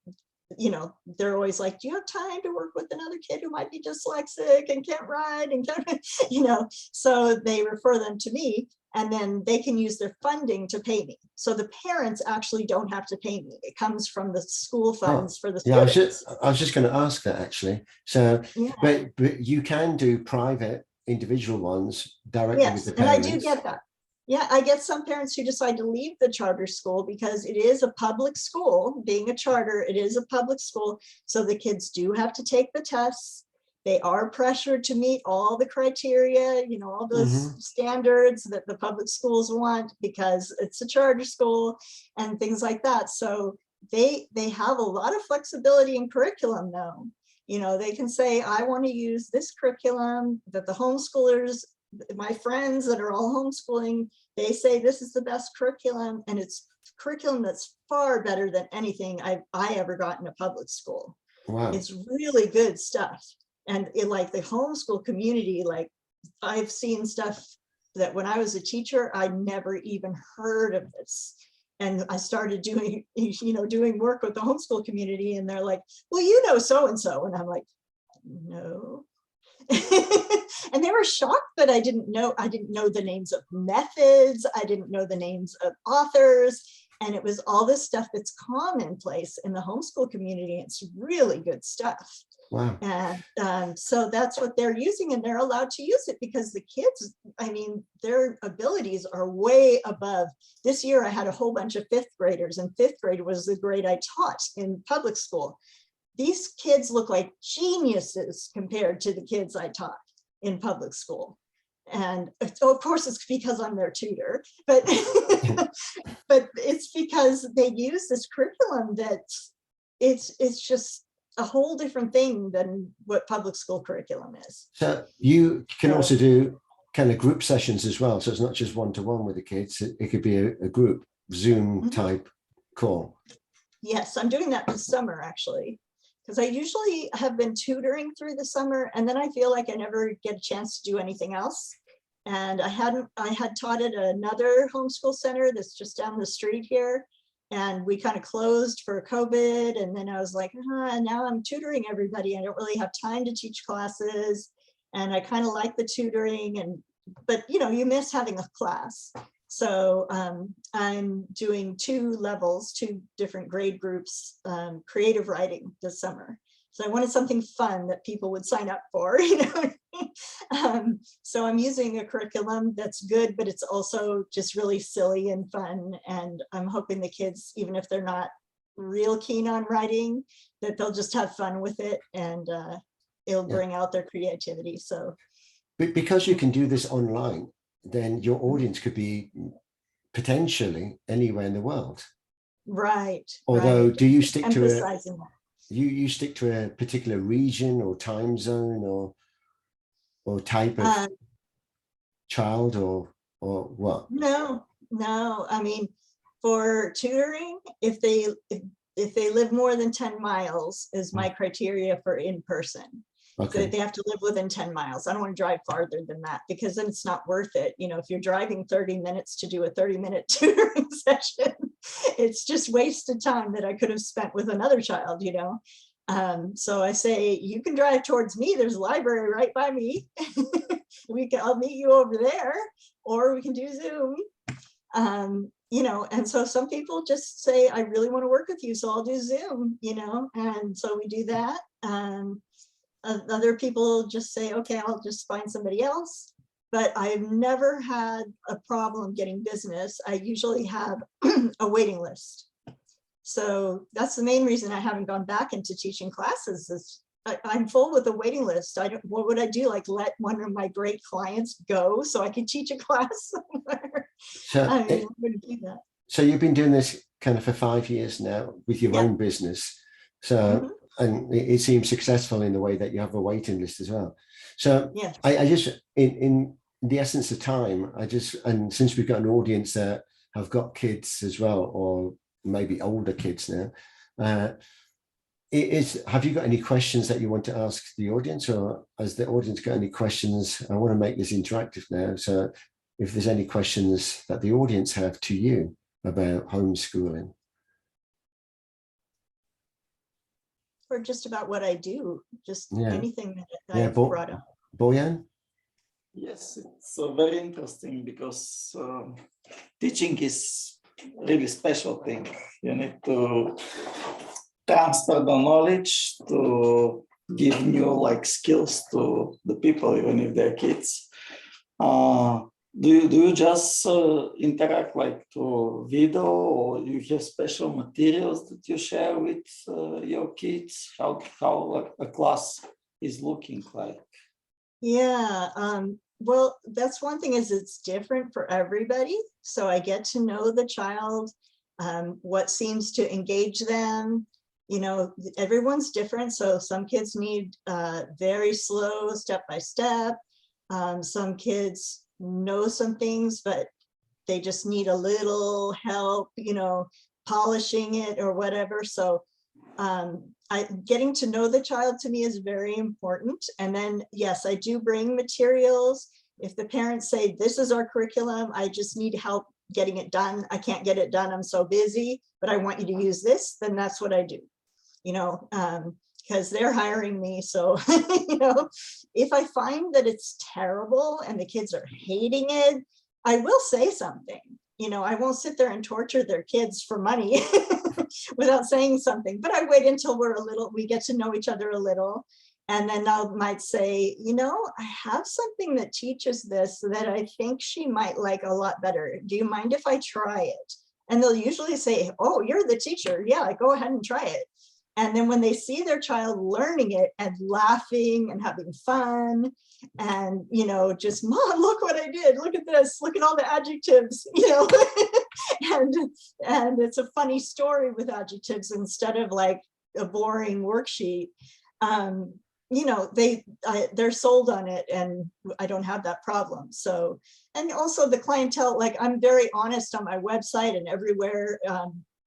you know, they're always like, do you have time to work with another kid who might be dyslexic and can't write and can't, you know, so they refer them to me and then they can use their funding to pay me. So the parents actually don't have to pay me. It comes from the school funds for the students. Yeah, I was just going to ask that actually. So, yeah. but you can do private individual ones directly with the parents. And I do get that. Yeah, I get some parents who decide to leave the charter school because it is a public school. Being a charter, it is a public school. So the kids do have to take the tests. They are pressured to meet all the criteria, you know, all the standards that the public schools want because it's a charter school and things like that. So they have a lot of flexibility in curriculum though. You know, they can say, I want to use this curriculum that the homeschoolers, my friends that are all homeschooling, they say this is the best curriculum, and it's curriculum that's far better than anything I ever got in a public school. Wow. It's really good stuff. And in like the homeschool community, like I've seen stuff that when I was a teacher, I never even heard of this. And I started doing, you know, doing work with the homeschool community and they're like, well, you know, so-and-so. And I'm like, no. And they were shocked that I didn't know the names of methods. I didn't know the names of authors. And it was all this stuff that's commonplace in the homeschool community. It's really good stuff. Wow. And so that's what they're using, and they're allowed to use it because the kids, I mean, their abilities are way above. This year I had a whole bunch of 5th graders, and 5th grade was the grade I taught in public school. These kids look like geniuses compared to the kids I taught in public school. And of course it's because I'm their tutor, but but it's because they use this curriculum that it's just a whole different thing than what public school curriculum is. So you can also do kind of group sessions as well. So it's not just one-to-one with the kids. It could be a group Zoom type call. Yes, I'm doing that this summer actually, because I usually have been tutoring through the summer, and then I feel like I never get a chance to do anything else. And I had taught at another homeschool center that's just down the street here. And we kind of closed for COVID. And then I was like, now I'm tutoring everybody. I don't really have time to teach classes. And I kind of like the tutoring, but you know, you miss having a class. So I'm doing 2 levels, 2 different grade groups, creative writing this summer. So I wanted something fun that people would sign up for, you know. So I'm using a curriculum that's good, but it's also just really silly and fun. And I'm hoping the kids, even if they're not real keen on writing, that they'll just have fun with it, and it'll bring out their creativity. So because you can do this online, then your audience could be potentially anywhere in the world. Right. Although, right. do you stick to Emphasizing that. You stick to a particular region or time zone or type of child or what? No. I mean, for tutoring, if they live more than 10 miles is my criteria for in-person. Okay. So they have to live within 10 miles. I don't want to drive farther than that, because then it's not worth it. You know, if you're driving 30 minutes to do a 30-minute tutoring session, it's just wasted time that I could have spent with another child, you know. So I say, you can drive towards me. There's a library right by me. I'll meet you over there, or we can do Zoom. You know, and so some people just say, I really want to work with you, so I'll do Zoom, you know, and so we do that. Other people just say, okay, I'll just find somebody else. But I've never had a problem getting business. I usually have a waiting list. So that's the main reason I haven't gone back into teaching classes, is I'm full with a waiting list. What would I do? Like let one of my great clients go so I could teach a class somewhere? So, I mean, I wouldn't do that. So you've been doing this kind of for 5 years now with your own business. So, and it seems successful in the way that you have a waiting list as well. So I just, in the essence of time, and since we've got an audience that have got kids as well, or maybe older kids now, have you got any questions that you want to ask the audience, or has the audience got any questions? I want to make this interactive now. So if there's any questions that the audience have to you about homeschooling. Or just about what I do, just anything that I've brought up. Bojan? Yes, it's very interesting, because teaching is really special thing. You need to transfer the knowledge, to give new skills to the people, even if they're kids. Do you just interact through video, or you have special materials that you share with your kids? How a class is looking like? Yeah, well, that's one thing, is it's different for everybody. So I get to know the child, what seems to engage them. You know, everyone's different. So some kids need very slow, step-by-step. Some kids know some things, but they just need a little help, you know, polishing it or whatever. So getting to know the child to me is very important. And then, yes, I do bring materials. If the parents say, this is our curriculum, I just need help getting it done. I can't get it done, I'm so busy, but I want you to use this, then that's what I do, you know, because they're hiring me. So, you know, if I find that it's terrible and the kids are hating it, I will say something, you know, I won't sit there and torture their kids for money without saying something, but I wait until we get to know each other a little. And then I might say, you know, I have something that teaches this that I think she might like a lot better. Do you mind if I try it? And they'll usually say, oh, you're the teacher. Yeah, go ahead and try it. And then when they see their child learning it and laughing and having fun and, you know, just, Mom, look what I did. Look at this. Look at all the adjectives, you know, and it's a funny story with adjectives instead of like a boring worksheet. You know, they're sold on it, and I don't have that problem. So, and also the clientele, like I'm very honest on my website and everywhere,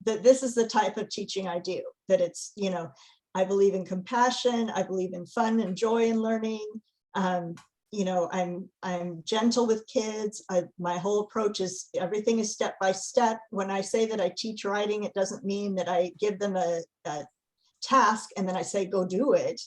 that this is the type of teaching I do, that it's, you know, I believe in compassion, I believe in fun and joy in learning. You know, I'm gentle with kids. My whole approach is everything is step by step. When I say that I teach writing, it doesn't mean that I give them a task and then I say, go do it.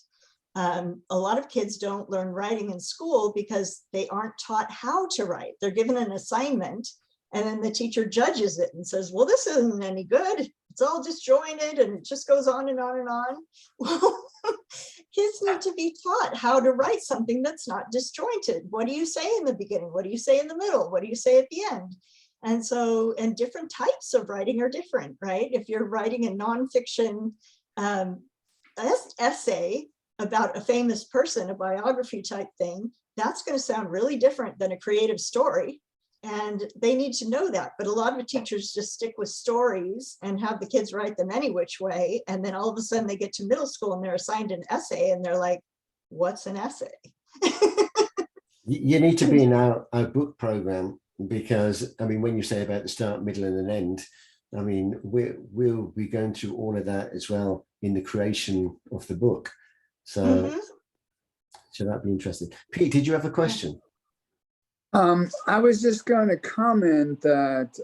A lot of kids don't learn writing in school because they aren't taught how to write. They're given an assignment and then the teacher judges it and says, well, this isn't any good. It's all disjointed and it just goes on and on and on. Well, kids need to be taught how to write something that's not disjointed. What do you say in the beginning? What do you say in the middle? What do you say at the end? And so, and different types of writing are different, right? If you're writing a nonfiction essay about a famous person, a biography type thing, that's going to sound really different than a creative story. And they need to know that. But a lot of teachers just stick with stories and have the kids write them any which way. And then all of a sudden they get to middle school and they're assigned an essay and they're like, what's an essay? You need to be in our book program, because, I mean, when you say about the start, middle, and an end, I mean, we'll be going through all of that as well in the creation of the book. So, so that'd be interesting. Pete, did you have a question? I was just going to comment that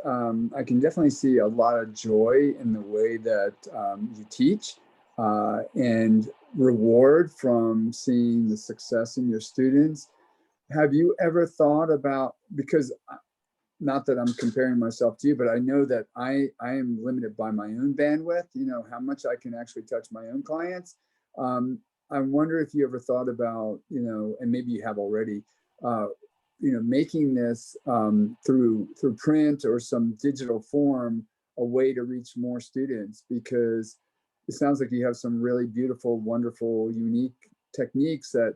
I can definitely see a lot of joy in the way that you teach and reward from seeing the success in your students. Have you ever thought about, because not that I'm comparing myself to you, but I know that I am limited by my own bandwidth, you know, how much I can actually touch my own clients. I wonder if you ever thought about, you know, and maybe you have already, you know, making this through print or some digital form a way to reach more students, because it sounds like you have some really beautiful, wonderful, unique techniques that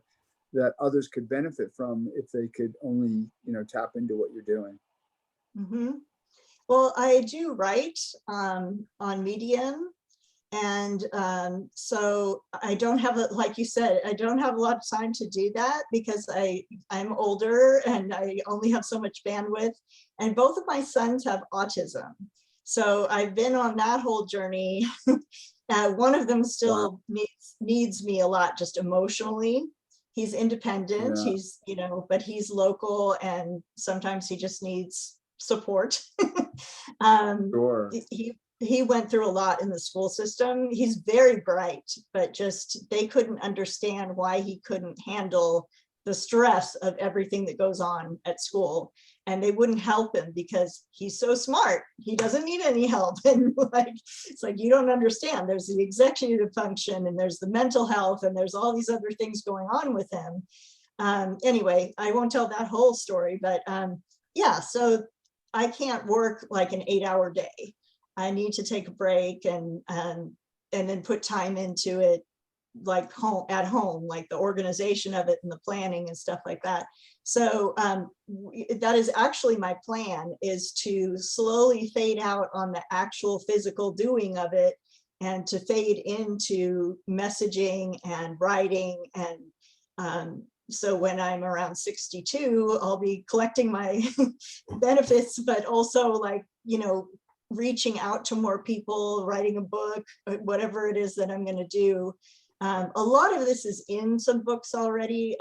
others could benefit from if they could only, you know, tap into what you're doing. Well, I do write on Medium. And so I don't have, like you said, I don't have a lot of time to do that because I'm older and I only have so much bandwidth. And both of my sons have autism. So I've been on that whole journey. One of them still needs me a lot, just emotionally. He's independent, he's, you know, but he's local and sometimes he just needs support. Sure. He went through a lot in the school system. He's very bright, but just they couldn't understand why he couldn't handle the stress of everything that goes on at school. And they wouldn't help him because he's so smart. He doesn't need any help. And like, it's like, you don't understand. There's the executive function and there's the mental health and there's all these other things going on with him. Anyway, I won't tell that whole story, but yeah, so I can't work like an 8-hour day. I need to take a break and then put time into it, like at home, like the organization of it and the planning and stuff like that. So that is actually my plan, is to slowly fade out on the actual physical doing of it and to fade into messaging and writing. And so when I'm around 62, I'll be collecting my benefits, but also like, you know, reaching out to more people, writing a book, whatever it is that I'm going to do. A lot of this is in some books already.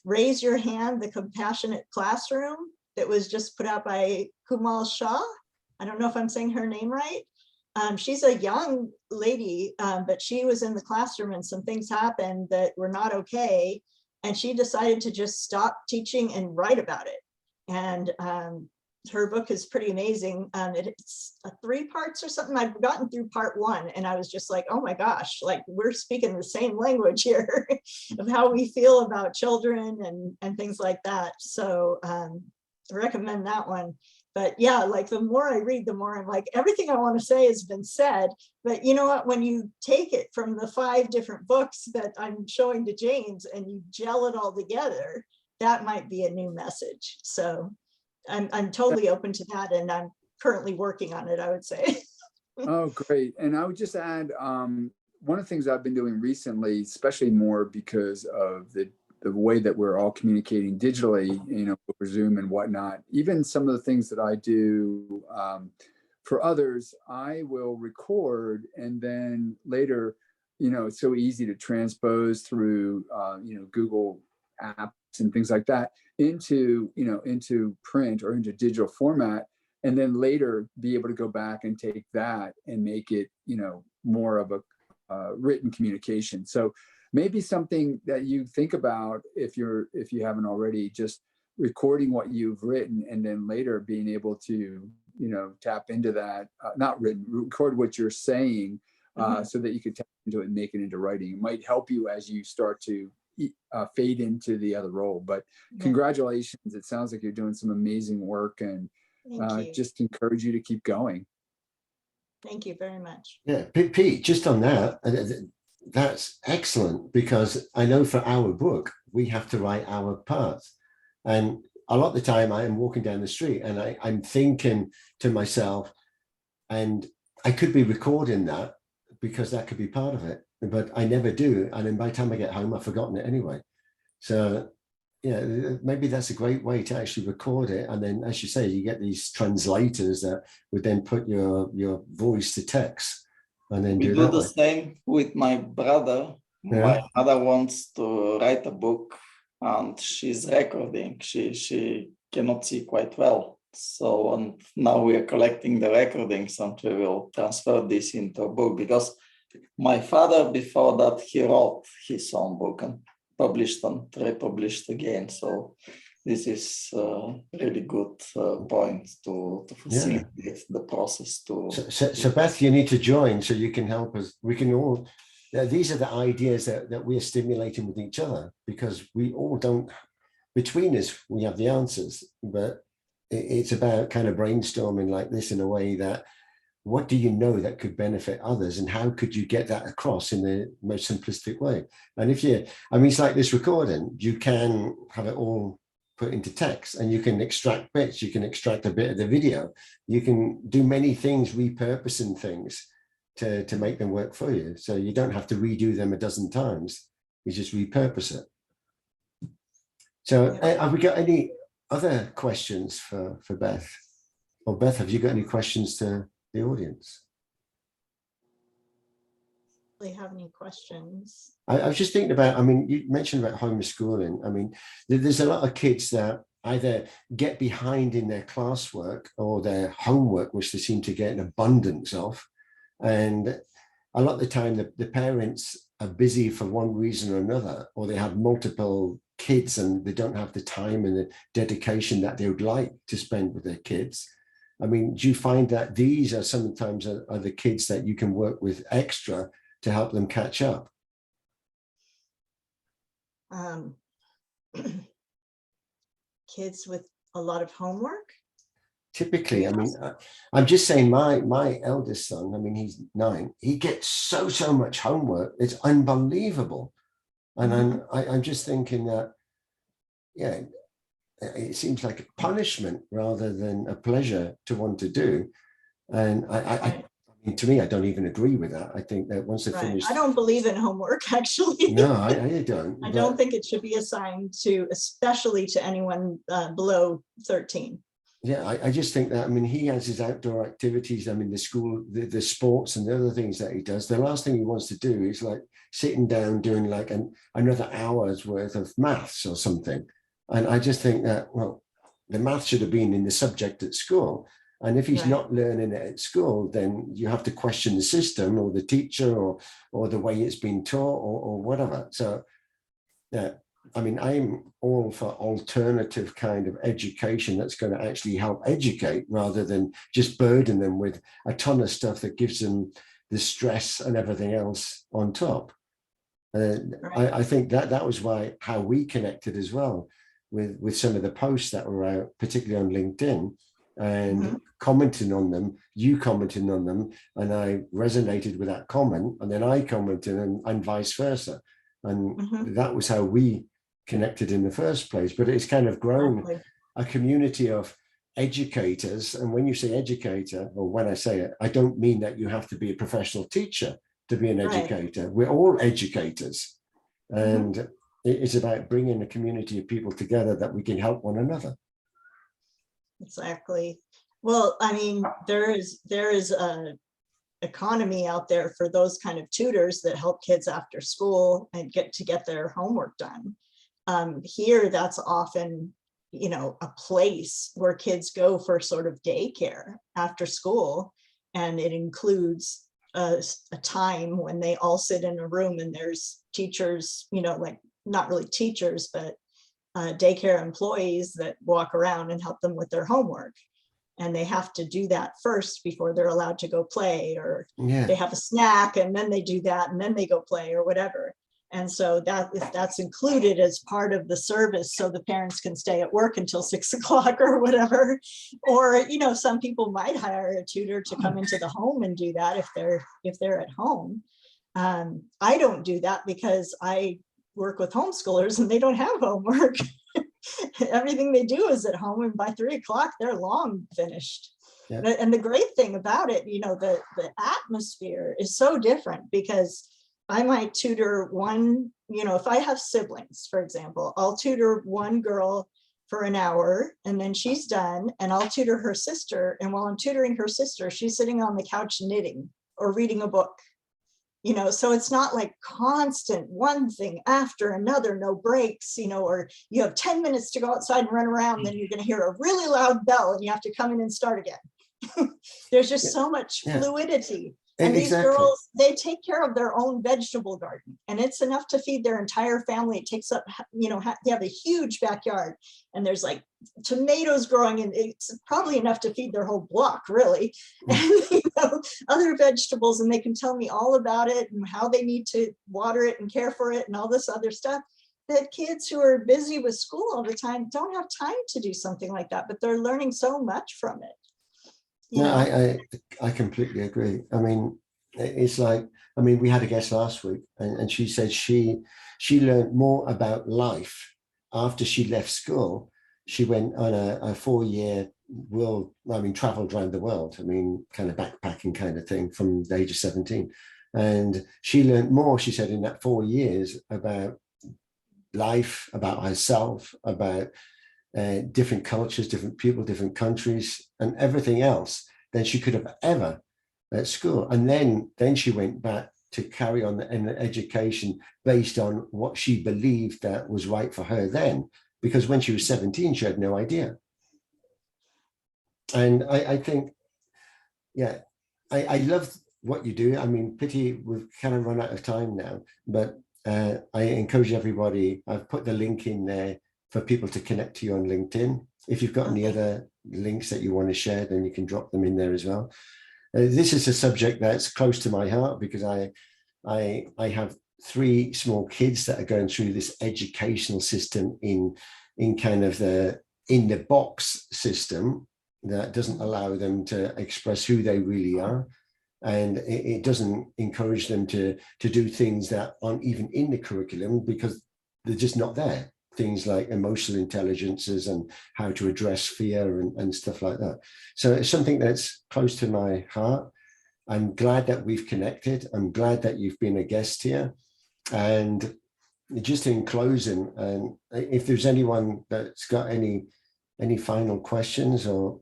Raise Your Hand, The Compassionate Classroom, that was just put out by 𝗘𝗢𝗨𝗥. I don't know if I'm saying her name right. She's a young lady, but she was in the classroom and some things happened that were not okay. And she decided to just stop teaching and write about it. And her book is pretty amazing. It's 3 parts or something. I've gotten through part 1 and I was just like, oh my gosh, like we're speaking the same language here of how we feel about children and things like that. So I recommend that one. But yeah, like the more I read, the more I'm like, everything I want to say has been said. But you know what, when you take it from the 5 different books that I'm showing to James and you gel it all together, that might be a new message. So I'm totally open to that, and I'm currently working on it, I would say. Oh, great. And I would just add, one of the things I've been doing recently, especially more because of the way that we're all communicating digitally, you know, over Zoom and whatnot, even some of the things that I do for others, I will record and then later, you know, it's so easy to transpose through, you know, Google apps and things like that into, you know, into print or into digital format, and then later be able to go back and take that and make it, you know, more of a written communication. So maybe something that you think about if you haven't already, just recording what you've written and then later being able to, you know, tap into that, not written, record what you're saying so that you can tap into it and make it into writing. It might help you as you start to fade into the other role. But congratulations, it sounds like you're doing some amazing work, and just encourage you to keep going. Thank you very much. Yeah, Pete, just on that, that's excellent, because I know for our book, we have to write our parts. And a lot of the time I am walking down the street and I'm thinking to myself, and I could be recording that because that could be part of it, but I never do. And then by the time I get home, I've forgotten it anyway. So yeah, maybe that's a great way to actually record it. And then, as you say, you get these translators that would then put your voice to text and then we do the same with my brother. Yeah. My mother wants to write a book and she's recording. She cannot see quite well. So and now we are collecting the recordings and we will transfer this into a book, because my father, before that, he wrote his own book and published and republished again. So this is a really good point to facilitate the process. So Beth, you need to join so you can help us. We can all, these are the ideas that we're stimulating with each other, because we all don't, between us, we have the answers, but it's about kind of brainstorming like this in a way that, what do you know that could benefit others, and how could you get that across in the most simplistic way? And if you, I mean, it's like this recording, you can have it all put into text and you can extract bits, you can extract a bit of the video, you can do many things, repurposing things to make them work for you. So you don't have to redo them a dozen times, you just repurpose it. So have we got any other questions for Beth? Or Beth, have you got any questions to the audience? They have any questions? I was just thinking about, I mean, you mentioned about homeschooling. I mean, there's a lot of kids that either get behind in their classwork or their homework, which they seem to get an abundance of. And a lot of the time, the parents are busy for one reason or another, or they have multiple kids and they don't have the time and the dedication that they would like to spend with their kids. I mean, do you find that these are sometimes are the kids that you can work with extra to help them catch up? Kids with a lot of homework? Typically, I mean, I'm just saying my eldest son, I mean, he's 9, he gets so much homework, it's unbelievable. And I'm just thinking that, yeah, it seems like a punishment rather than a pleasure to want to do. And I mean, to me, I don't even agree with that. I think that once they finish, I don't believe in homework, actually. No, I don't. I don't think it should be assigned to, especially to anyone below 13. Yeah, I just think that, I mean, he has his outdoor activities. I mean, the school, the sports and the other things that he does. The last thing he wants to do is like sitting down doing like another hour's worth of maths or something. And I just think that, well, the math should have been in the subject at school. And if he's not learning it at school, then you have to question the system or the teacher or the way it's been taught or whatever. So yeah, I mean, I'm all for alternative kind of education that's going to actually help educate rather than just burden them with a ton of stuff that gives them the stress and everything else on top. I think that was how we connected as well with some of the posts that were out, particularly on LinkedIn, and commenting on them, you commenting on them, and I resonated with that comment, and then I commented and vice versa. And that was how we connected in the first place. But it's kind of grown a community of educators. And when you say educator, or when I say it, I don't mean that you have to be a professional teacher to be an educator. We're all educators. And it's about bringing a community of people together that we can help one another. Exactly. Well, I mean, there is a economy out there for those kind of tutors that help kids after school and get their homework done. Here, that's often, you know, a place where kids go for sort of daycare after school, and it includes a time when they all sit in a room and there's teachers, you know, like not really teachers, but daycare employees that walk around and help them with their homework. And they have to do that first before they're allowed to go play, or they have a snack and then they do that and then they go play or whatever. And so that's included as part of the service, so the parents can stay at work until 6 o'clock or whatever. Or, you know, some people might hire a tutor to come into the home and do that if they're at home. I don't do that because I work with homeschoolers and they don't have homework. Everything they do is at home, and by 3 o'clock they're long finished. And the great thing about it, you know, the atmosphere is so different, because I might tutor one, you know, if I have siblings, for example, I'll tutor one girl for an hour and then she's done, and I'll tutor her sister. And while I'm tutoring her sister, she's sitting on the couch knitting or reading a book. You know, so it's not like constant one thing after another, no breaks, you know, or you have 10 minutes to go outside and run around, then you're going to hear a really loud bell and you have to come in and start again. There's just so much fluidity. And these girls, they take care of their own vegetable garden, and it's enough to feed their entire family. It takes up, you know, they have a huge backyard, and there's like tomatoes growing, and it's probably enough to feed their whole block, really. And, you know, other vegetables, and they can tell me all about it and how they need to water it and care for it and all this other stuff. That kids who are busy with school all the time don't have time to do something like that, but they're learning so much from it. No, I completely agree. I mean, it's like, I mean, we had a guest last week, and she said she learned more about life after she left school. She went on a 4-year traveled around the world. I mean, kind of backpacking kind of thing from the age of 17. And she learned more, she said, in that 4 years about life, about herself, about different cultures, different people, different countries, and everything else than she could have ever at school. And then she went back to carry on an education based on what she believed that was right for her then, because when she was 17, she had no idea. And I think, I love what you do. I mean, pity we've kind of run out of time now, but I encourage everybody, I've put the link in there for people to connect to you on LinkedIn. If you've got any other links that you want to share, then you can drop them in there as well. This is a subject that's close to my heart, because I have 3 small kids that are going through this educational system in kind of in the box system that doesn't allow them to express who they really are. And it doesn't encourage them to do things that aren't even in the curriculum, because they're just not there. Things like emotional intelligences and how to address fear and stuff like that. So it's something that's close to my heart. I'm glad that we've connected. I'm glad that you've been a guest here. And just in closing, and if there's anyone that's got any final questions, or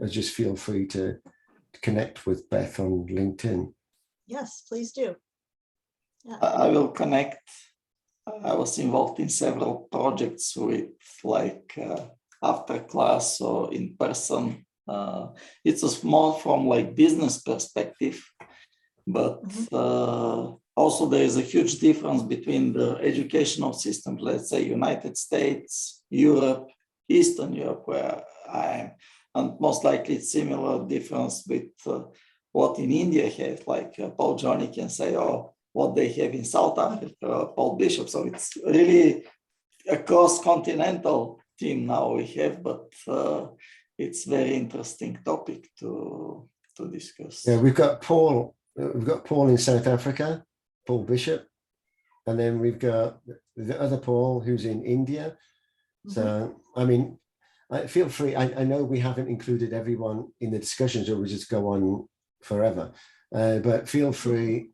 just feel free to connect with Beth on LinkedIn. Yes, please do. Yeah. I will connect. I was involved in several projects with after class or in person. It was more from like business perspective, but Also, there is a huge difference between the educational systems, let's say United States, Europe, Eastern Europe, where I am, and most likely it's similar difference with what in India have, like 𝗘𝗔𝗖𝗛 can say, or what they have in South Africa, 𝗏𝗏. So it's really a cross-continental team now we have, but it's very interesting topic to discuss. Yeah, we've got Paul in South Africa, Paul Bishop, and then we've got the other Paul who's in India. So, I mean, feel free. I know we haven't included everyone in the discussions, or we just go on forever, but feel free.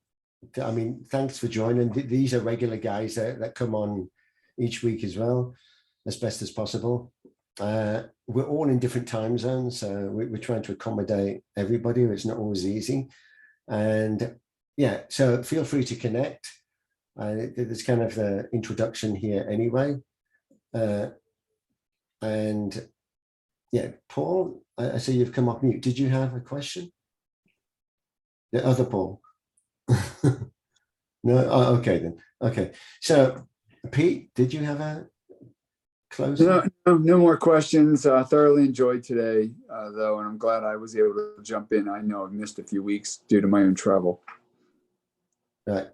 I mean, thanks for joining. These are regular guys that come on each week as well, as best as possible. We're all in different time zones, so we're trying to accommodate everybody. It's not always easy. And yeah, so feel free to connect. There's kind of the introduction here anyway. And yeah, Paul, I see you've come off mute. Did you have a question? The other Paul. No, oh, okay then. Okay, so Pete, did you have a closing? No more questions. Thoroughly enjoyed today, though, and I'm glad I was able to jump in. I know I've missed a few weeks due to my own travel. Right,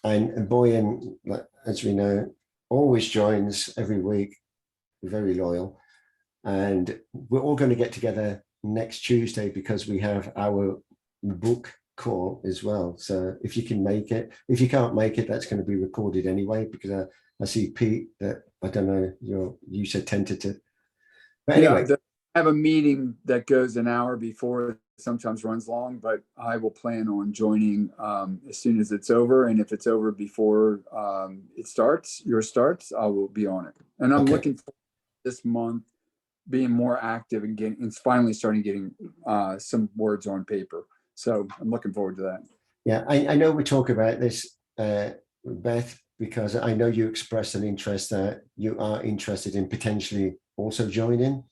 and Boyan, as we know, always joins every week. Very loyal, and we're all going to get together next Tuesday because we have our book call as well. So if you can make it, if you can't make it, that's going to be recorded anyway, because I see Pete that I don't know, you said tentative, but anyway. Yeah, I have a meeting that goes an hour before, sometimes runs long, but I will plan on joining as soon as it's over, and if it's over before yours starts, I will be on it. And I'm looking for this month being more active and finally starting getting some words on paper. So I'm looking forward to that. Yeah, I know we talk about this, Beth, because I know you expressed an interest that you are interested in potentially also joining.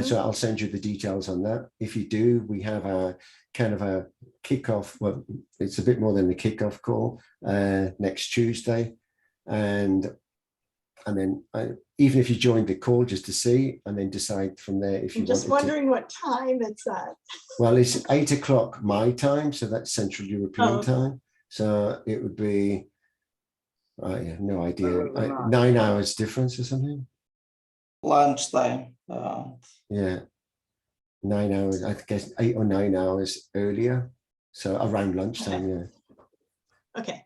So I'll send you the details on that. If you do, we have a kind of a kickoff. Well, it's a bit more than a kickoff call next Tuesday. And then even if you joined the call just to see, and then decide from there if you want. Just wondering what time it's at. Well, it's 8 o'clock my time, so that's Central European time. So it would be, I have no idea, 9 hours difference or something. Lunchtime. Yeah, 9 hours, I guess 8 or 9 hours earlier. So around lunchtime, yeah. Okay.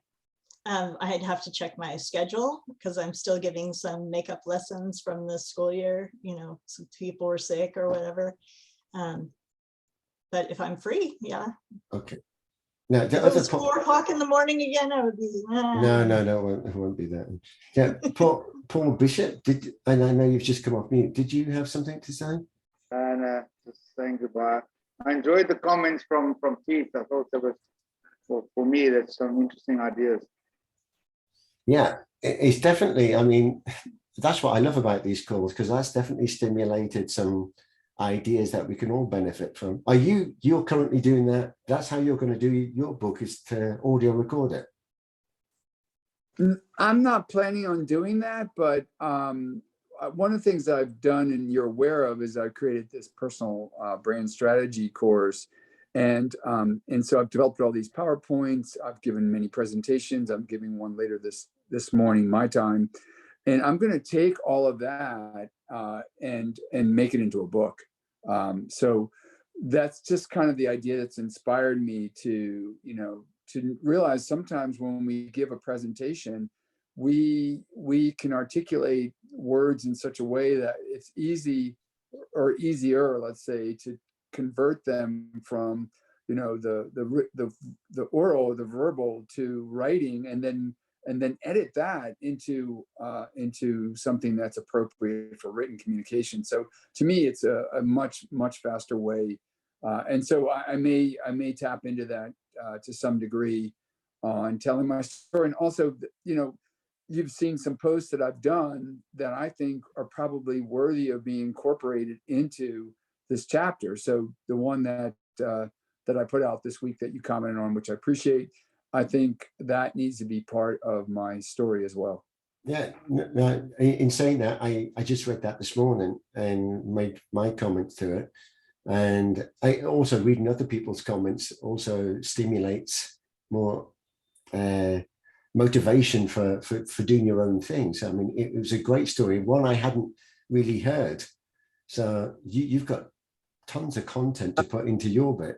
I'd have to check my schedule because I'm still giving some makeup lessons from the school year. You know, some people were sick or whatever. But if I'm free, yeah. Okay. Now, the if other it was 4 o'clock in the morning again, I would be. No, it won't be that. Yeah, Paul Bishop, and I know you've just come off mute. Did you have something to say? And just saying goodbye. I enjoyed the comments from Pete. I thought there was, for me, that's some interesting ideas. Yeah, it's definitely, I mean, that's what I love about these calls, because that's definitely stimulated some ideas that we can all benefit from. You're currently doing that? That's how you're going to do your book, is to audio record it? I'm not planning on doing that, but one of the things that I've done and you're aware of is I created this personal brand strategy course. And so I've developed all these PowerPoints. I've given many presentations. I'm giving one later this morning, my time. And I'm going to take all of that and make it into a book. So that's just kind of the idea that's inspired me to realize sometimes when we give a presentation, we can articulate words in such a way that it's easy or easier, let's say, to convert them from the oral, the verbal, to writing, and then edit that into something that's appropriate for written communication. So to me, it's a much faster way, and so I may tap into that to some degree on telling my story. And also, you've seen some posts that I've done that I think are probably worthy of being incorporated into this chapter. So the one that I put out this week that you commented on, which I appreciate, I think that needs to be part of my story as well. Yeah, no, in saying that, I just read that this morning and made my comments to it. And I also reading other people's comments also stimulates more motivation for doing your own things. I mean, it was a great story, one I hadn't really heard. So you've got tons of content to put into your bit.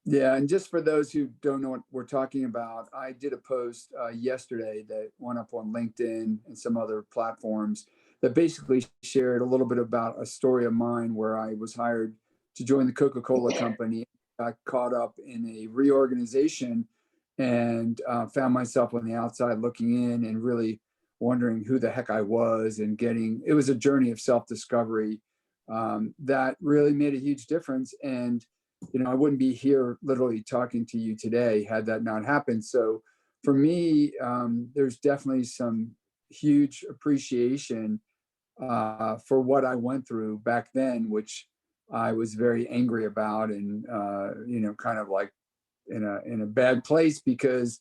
Yeah, and just for those who don't know what we're talking about, I did a post yesterday that went up on LinkedIn and some other platforms that basically shared a little bit about a story of mine where I was hired to join the Coca-Cola company, got caught up in a reorganization, and found myself on the outside looking in and really wondering who the heck I was, and it was a journey of self-discovery that really made a huge difference. And I wouldn't be here literally talking to you today had that not happened. So for me, there's definitely some huge appreciation for what I went through back then, which I was very angry about, and kind of like in a bad place, because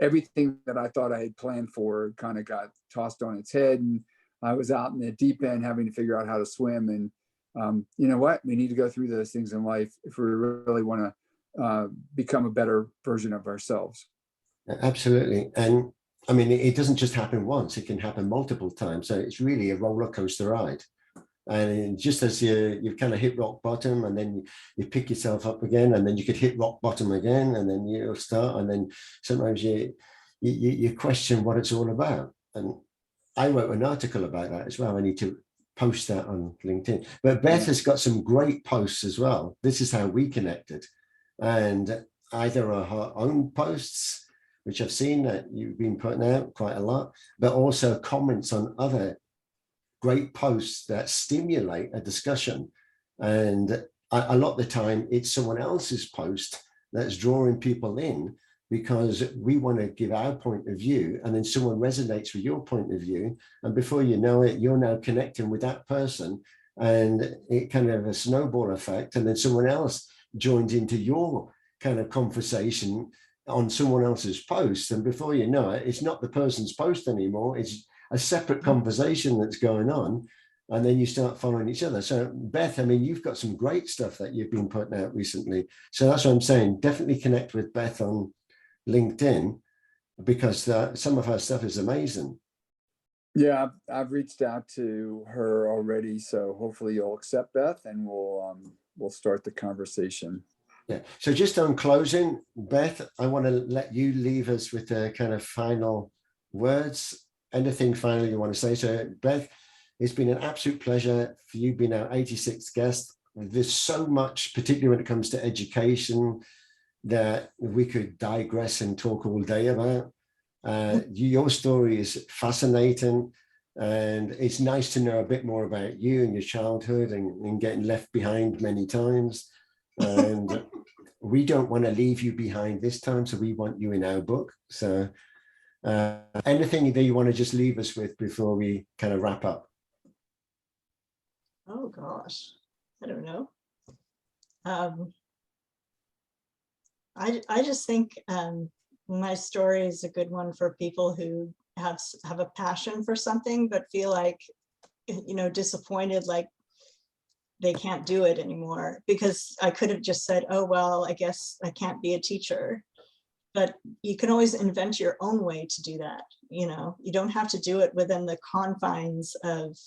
everything that I thought I had planned for kind of got tossed on its head, and I was out in the deep end having to figure out how to swim. And you know what? We need to go through those things in life if we really want to become a better version of ourselves. Absolutely. And I mean, it doesn't just happen once, it can happen multiple times. So it's really a roller coaster ride. And just as you kind of hit rock bottom, and then you pick yourself up again, and then you could hit rock bottom again, and then you'll start, and then sometimes you question what it's all about. And I wrote an article about that as well. I need to post that on LinkedIn. But Beth has got some great posts as well. This is how we connected. And either are her own posts, which I've seen that you've been putting out quite a lot, but also comments on other great posts that stimulate a discussion. And a lot of the time it's someone else's post that's drawing people in, because we want to give our point of view, and then someone resonates with your point of view, and before you know it, you're now connecting with that person, and it kind of a snowball effect, and then someone else joins into your kind of conversation on someone else's post, and before you know it, it's not the person's post anymore, it's a separate conversation that's going on, and then you start following each other. So Beth, I mean, you've got some great stuff that you've been putting out recently, so that's what I'm saying, definitely connect with Beth on LinkedIn, because some of her stuff is amazing. Yeah, I've reached out to her already, so hopefully you'll accept, Beth, and we'll start the conversation. Yeah. So just on closing, Beth, I want to let you leave us with the kind of final words. Anything final you want to say? So Beth, it's been an absolute pleasure for you being our 86th guest. There's so much, particularly when it comes to education, that we could digress and talk all day about. Your story is fascinating, and it's nice to know a bit more about you and your childhood, and getting left behind many times. And we don't want to leave you behind this time, so we want you in our book. So anything that you want to just leave us with before we kind of wrap up? Oh gosh, I don't know. I just think my story is a good one for people who have a passion for something, but feel like, disappointed, like they can't do it anymore. Because I could have just said, oh, well, I guess I can't be a teacher. But you can always invent your own way to do that. You don't have to do it within the confines of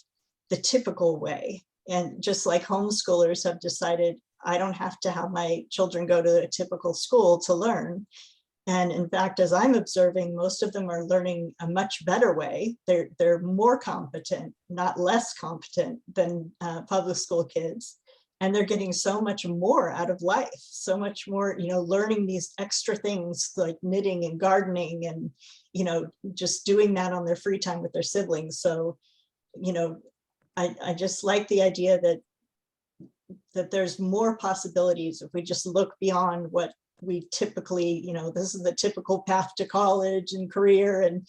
the typical way. And just like homeschoolers have decided, I don't have to have my children go to a typical school to learn. And in fact, as I'm observing, most of them are learning a much better way. They're more competent, not less competent than public school kids. And they're getting so much more out of life, so much more, learning these extra things like knitting and gardening and, just doing that on their free time with their siblings. So, I just like the idea that there's more possibilities if we just look beyond what we typically, this is the typical path to college and career, and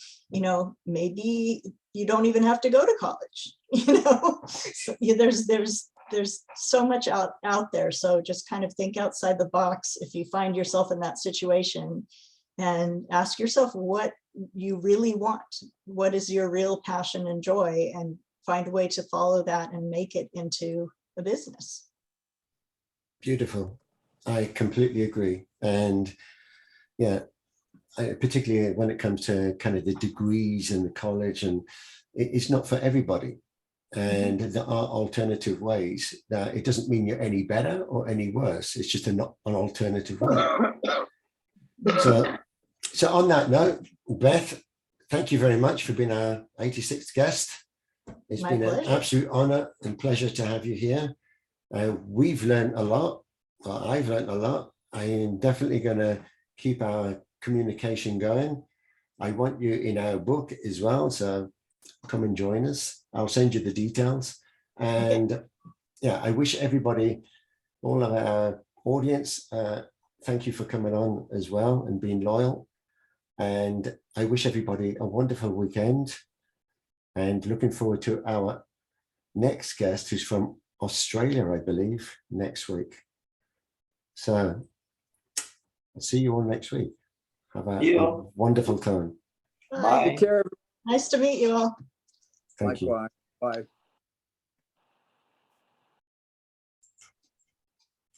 maybe you don't even have to go to college. So, there's so much out there. So just kind of think outside the box if you find yourself in that situation, and ask yourself what you really want. What is your real passion and joy, and find a way to follow that and make it into a business. Beautiful. I completely agree. And yeah, particularly when it comes to kind of the degrees in the college, and it's not for everybody. And there are alternative ways. That it doesn't mean you're any better or any worse. It's just an alternative way. So on that note, Beth, thank you very much for being our 86th guest. It's been an absolute honor and pleasure to have you here. We've learned a lot. Well, I've learned a lot. I am definitely going to keep our communication going. I want you in our book as well, so come and join us. I'll send you the details. And yeah, I wish everybody, all of our audience, thank you for coming on as well and being loyal. And I wish everybody a wonderful weekend, and looking forward to our next guest, who's from Australia, I believe, next week. So I'll see you all next week. Have a wonderful time. Bye. Take care. Nice to meet you all. Thank you. Likewise. Bye.